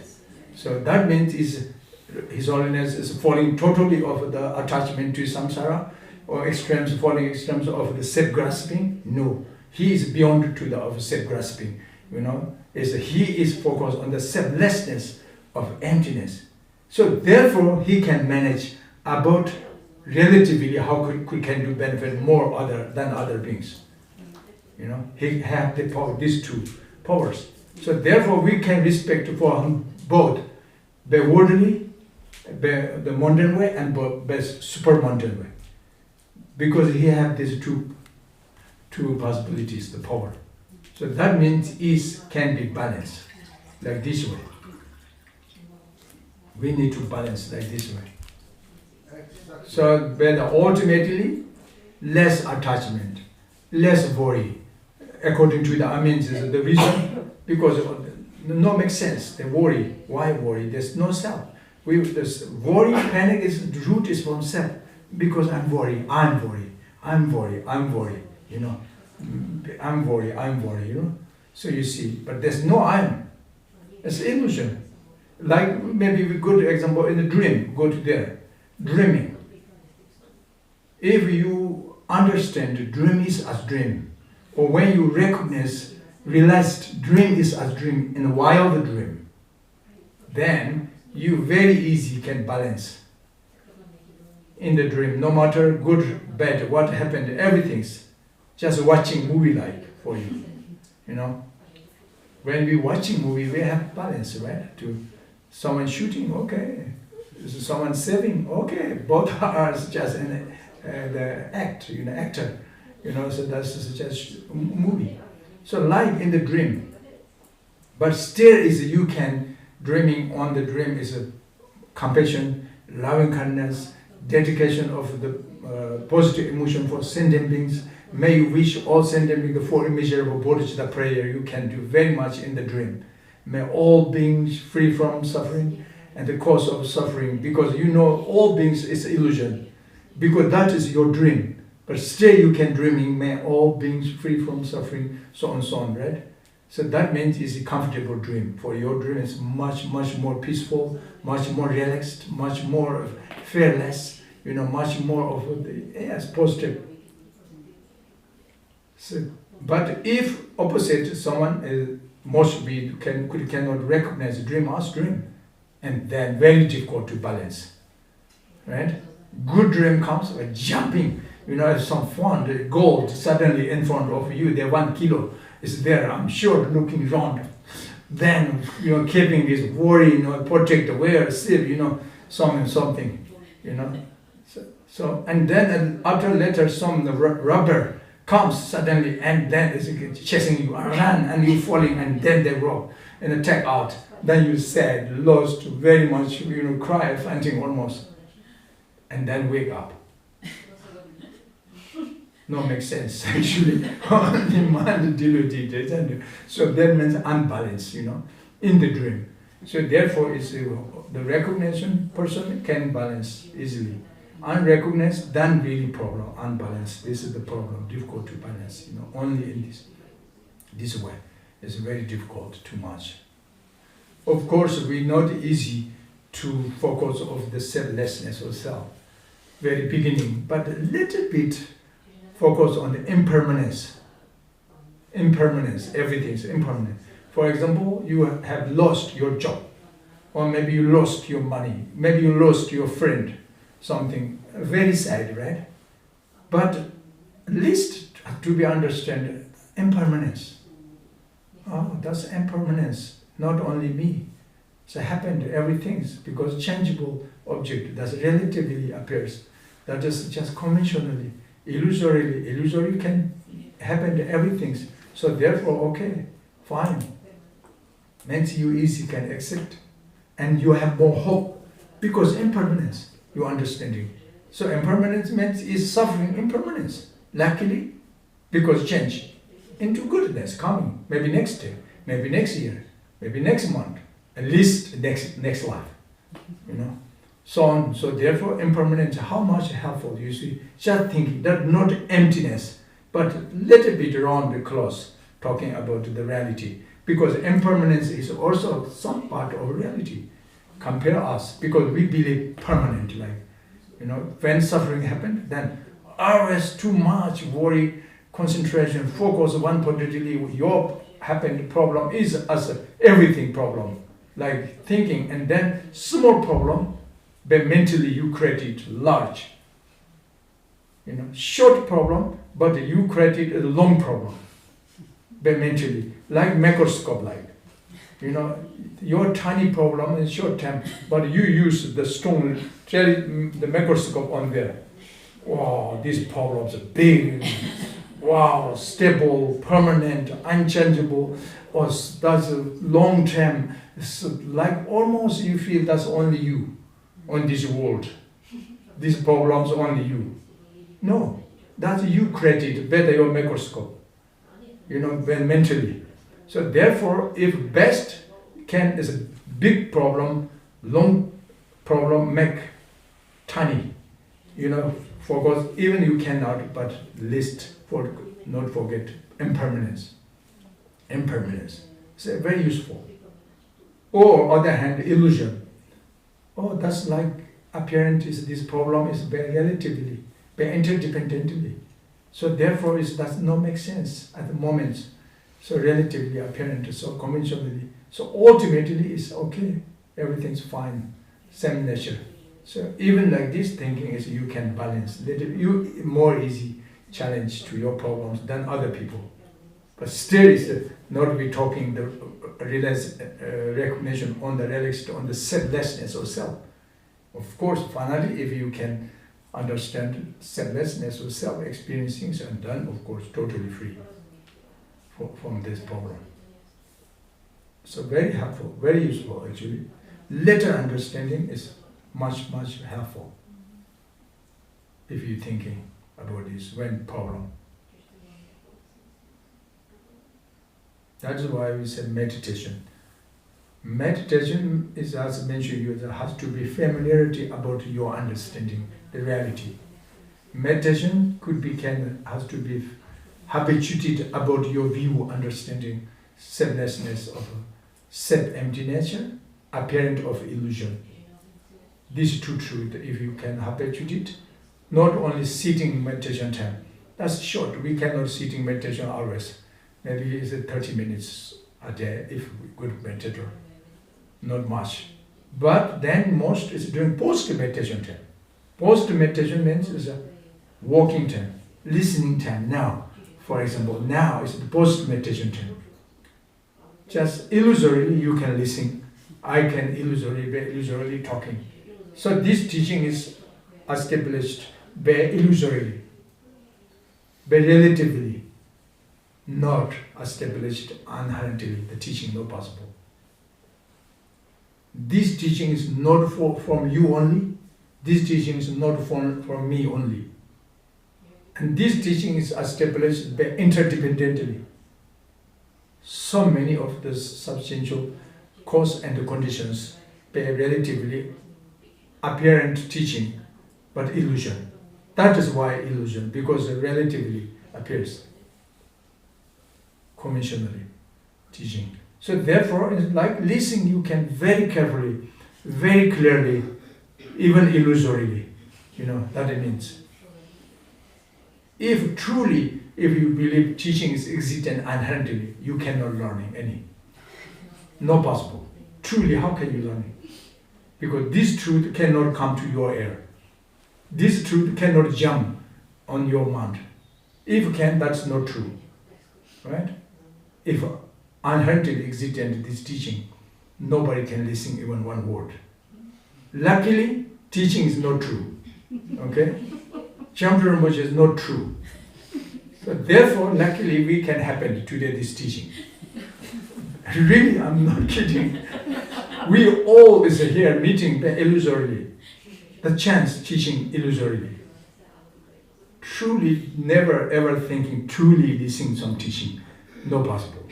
S1: So that means His Holiness is falling totally off the attachment to samsara, or extremes, falling extremes of the self-grasping? No. He is beyond to the of self-grasping. He is focused on the selflessness of emptiness. So therefore, he can manage about relatively how he can do benefit more other than other beings. He have the power, these two powers. So therefore, we can respect for him both the worldly, the mundane way, and the super mundane way, because he have these two possibilities, the power. So that means is can be balanced like this way. We need to balance like this way. So when ultimately less attachment, less worry, according to the is the reason, because no makes sense. The worry, why worry? There's no self. This worry, panic is the root is from self, because I'm worried. I'm worried. So you see, but there's no I'm. It's illusion. Like maybe we go to example in a dream, go to there, dreaming. If you understand the dream is as dream, or when you realize dream is as dream in while the dream, then you very easy can balance in the dream, no matter good, bad, what happened, everything's just watching movie like for you. When we watching movie, we have balance, right? To someone shooting, okay. Someone saving, okay. Both are just in the act, actor. So that's just movie. So like in the dream, but still is you can dreaming on the dream is a compassion, loving kindness, dedication of the positive emotion for sentient beings. May you wish all sentient beings the four immeasurable bodhicitta prayer you can do very much in the dream. May all beings free from suffering and the cause of suffering, because all beings is illusion, because that is your dream. But still you can dreaming, may all beings free from suffering, so on, right? So that means it's a comfortable dream. For your dream is much more peaceful, much more relaxed, much more fearless, much more of the positive. So, but if opposite someone mostly cannot recognize dream as dream, and then very difficult to balance, right? Good dream comes by jumping. Some fun, the gold suddenly in front of you, the 1 kilo is there, I'm sure, looking around. Then, keeping this worry, protect, wear, save, something, So, and then after later, some rubber comes suddenly, and then it's chasing you, run, and you falling, and then they rob and attack out. Then you sad, lost, very much, cry, fainting almost, and then wake up. No, makes sense actually. Only mind diluted, so that means unbalanced, in the dream. So therefore, it's the recognition person can balance easily. Unrecognized, then really problem. Unbalanced, this is the problem. Difficult to balance. Only in this way, it's very difficult. Too much. Of course, we not easy to focus on the selflessness of self. Very beginning, but a little bit. Focus on the impermanence. Impermanence, everything is impermanent. For example, you have lost your job, or maybe you lost your money, maybe you lost your friend, something very sad, right? But at least to be understand impermanence. Oh, that's impermanence, not only me. So happened everything, because changeable object that relatively appears, that is just conventionally. Illusory can happen to everything. So therefore, okay, fine. Means you easy can accept. And you have more hope. Because impermanence, you understanding. So impermanence means is suffering impermanence. Luckily, because change into goodness coming. Maybe next day, maybe next year, maybe next month, at least next life. So on. So therefore, impermanence, how much helpful, you see, just thinking that not emptiness, but little bit around the close, talking about the reality. Because impermanence is also some part of reality. Compare us, because we believe permanent, like, when suffering happened, then always too much worry, concentration, focus one particularly, your happened problem is as everything problem, like thinking, and then small problem, but mentally you create it large. Short problem, but you create it a long problem, but mentally, like microscope, like. Your tiny problem is short term, but you use the stone, the microscope on there. Wow, these problems are big. Wow, stable, permanent, unchangeable, or that's a long term. So like almost you feel that's only you on this world. These problems only you. No, that's you created better your microscope. Mentally. So therefore, if best is a big problem, long problem make tiny, focus, even you cannot, but list for not forget impermanence. Impermanence. So very useful. Or other hand, illusion. Oh, that's like apparent is this problem is very relatively, very interdependently. So therefore it does not make sense at the moment. So relatively apparent, so conventionally. So ultimately it's okay, everything's fine, same nature. So even like this thinking is you can balance, you more easy challenge to your problems than other people. But still it's not be talking the recognition on the realization, on the selflessness of self. Of course, finally, if you can understand selflessness of self, experiencing and then of course totally free from this problem. So very helpful, very useful actually. Later understanding is much, much helpful if you're thinking about this when problem. That's why we say meditation. Meditation is, as I mentioned, there has to be familiarity about your understanding, the reality. Meditation has to be habituated about your view, understanding, selflessness of self-empty nature, apparent of illusion. These two truths, if you can habituate it, not only sitting meditation time. That's short. We cannot sitting meditation always. Maybe it's 30 minutes a day if good meditator. Not much. But then most is doing post-meditation time. Post-meditation means is a walking time, listening time now. For example, now is the post-meditation time. Just illusorily you can listen. I can illusorily talking. So this teaching is established by illusorily, by relatively, not established inherently. The teaching not possible. This teaching is not from you only. This teaching is not from me only. And this teaching is established by interdependently. So many of the substantial cause and conditions by relatively apparent teaching, but illusion. That is why illusion, because it relatively appears conventionally teaching. So therefore, it's like listening, you can very carefully, very clearly, even illusorily, that it means. If you believe teaching is existent inherently, you cannot learn any. Not possible. Truly, how can you learn it? Because this truth cannot come to your ear. This truth cannot jump on your mind. If can, that's not true. Right? If inherently existent this teaching, nobody can listen even one word. Luckily, teaching is not true. Okay? Chamtrul Rinpoche is not true. So therefore, luckily, we can happen today this teaching. Really, I'm not kidding. We all is here meeting illusorily. The chance teaching illusorily. Truly, never ever thinking truly listening some teaching. No possible.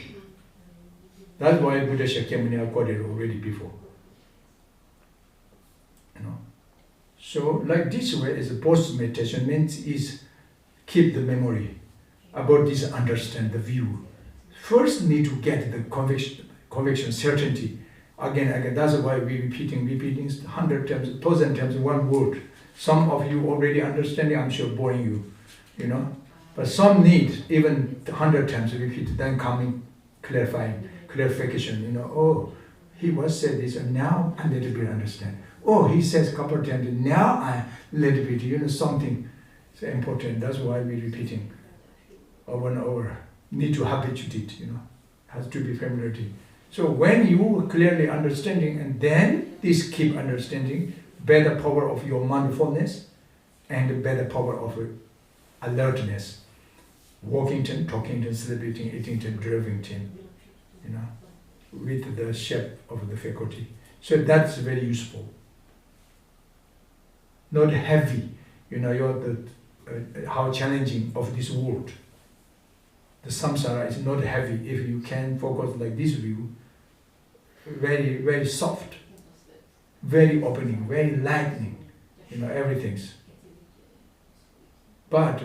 S1: That's why Buddha Shakyamuni got it already before. So like this way is a post-meditation means is keep the memory about this, understand the view. First need to get the conviction, certainty. Again, that's why we repeating 100 times, 1,000 times one word. Some of you already understanding, I'm sure boring you, you know. But some need even 100 times repeat, then coming clarification, you know. Oh, he was said this, and now I little bit understand. Oh, he says couple of times, now I little bit, you know, something so important. That's why we're repeating over and over. Need to habituate it, you know. Has to be familiarity. So when you clearly understanding, and then this keep understanding, better power of your mindfulness, and the better power of alertness. Walking, talking, celebrating, eating, driving, you know, with the shape of the faculty. So that's very useful. Not heavy, you know, how challenging of this world. The samsara is not heavy if you can focus like this view. Very, very soft, very opening, very lightening, you know, everything's. But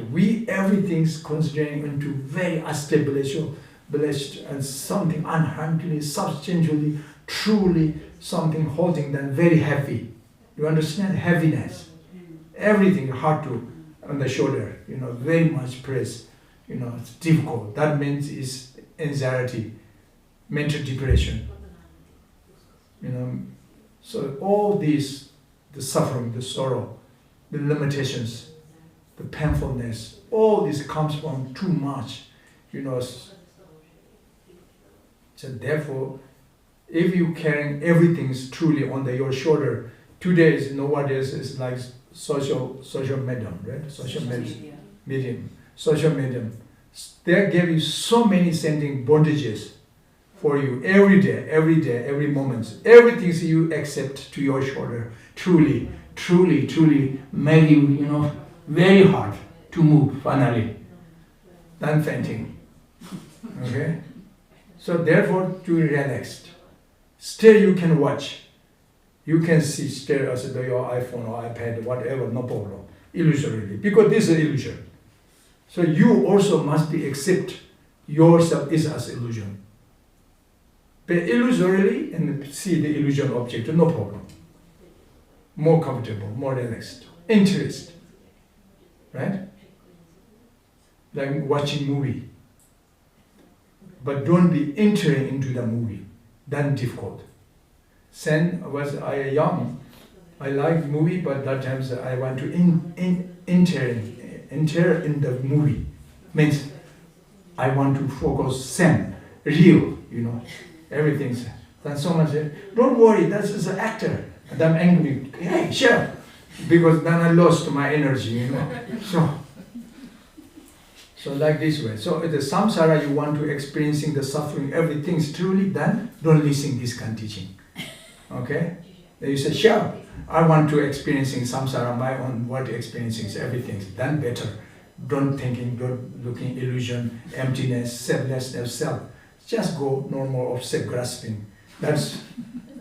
S1: everything's considering into very unstable, blessed, and something unhandly, substantially, truly, something holding them very heavy. You understand? Heaviness. Everything hard to, on the shoulder, you know, very much press, you know, it's difficult. That means it's anxiety, mental depression. You know, so all these, the suffering, the sorrow, the limitations, the painfulness, all this comes from too much, you know. So therefore, if you carrying everything truly on your shoulder, today is nowadays is like social medium, right? Social medium. Social medium. They give you so many sending bondages for you every day, every moment. Everything you accept to your shoulder, truly make you, you know, very hard to move finally. Then fainting. Okay? So therefore, to be relaxed. Still you can watch. You can see still as your iPhone or iPad, whatever, no problem. Illusorily. Because this is illusion. So you also must be accept yourself is as illusion. But illusorily and see the illusion object, no problem. More comfortable, more relaxed. Interest. Right? Like watching movie. But don't be entering into the movie. That's difficult. Then was I young, I like movie, but that times I want to enter in the movie. Means I want to focus same, real, you know, everything's. Then someone said, don't worry, that's an actor. And I'm angry. Hey, sure. Because then I lost my energy, you know. So like this way. So the samsara, you want to experiencing the suffering, everything's truly done, don't listen this kind of teaching. Okay? Then you say, sure, I want to experiencing samsara, my own word experiencing, everything's done better. Don't thinking, don't looking illusion, emptiness, selflessness, self. Just go normal of self-grasping. That's,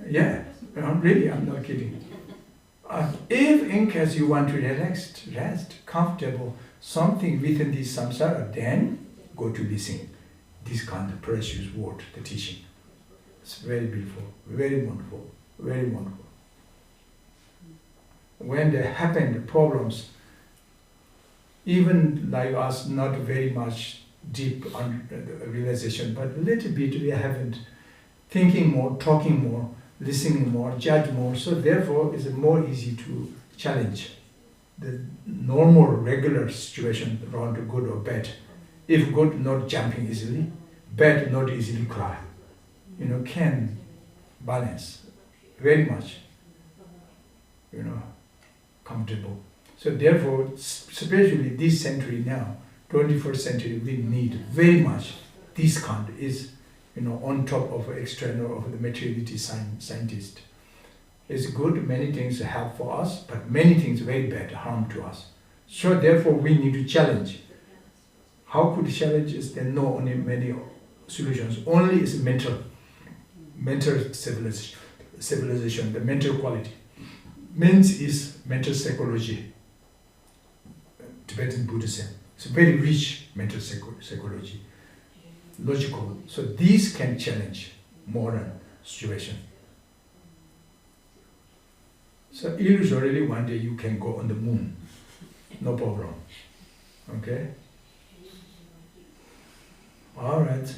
S1: yeah, really, I'm not kidding. If in case you want to rest, comfortable, something within this samsara, then go to listen. This kind of precious word, the teaching. It's very beautiful, very wonderful, very wonderful. When there happen problems, even like us, not very much deep realization, but a little bit we haven't thinking more, talking more, listening more, judge more, so therefore it's more easy to challenge the normal, regular situation around good or bad. If good, not jumping easily, bad, not easily cry. You know, can balance very much, you know, comfortable. So therefore, especially this century now, 21st century, we need very much this kind is, you know, on top of external of the materiality scientist. It's good, many things help for us, but many things very bad, harm to us. So therefore we need to challenge. How could challenge is there no only many solutions, only is mental civilization, the mental quality. Means is mental psychology, Tibetan Buddhism. It's a very rich mental psychology, logical. So these can challenge modern situation. So illusorily one day you can go on the moon. No problem. Okay? Alright.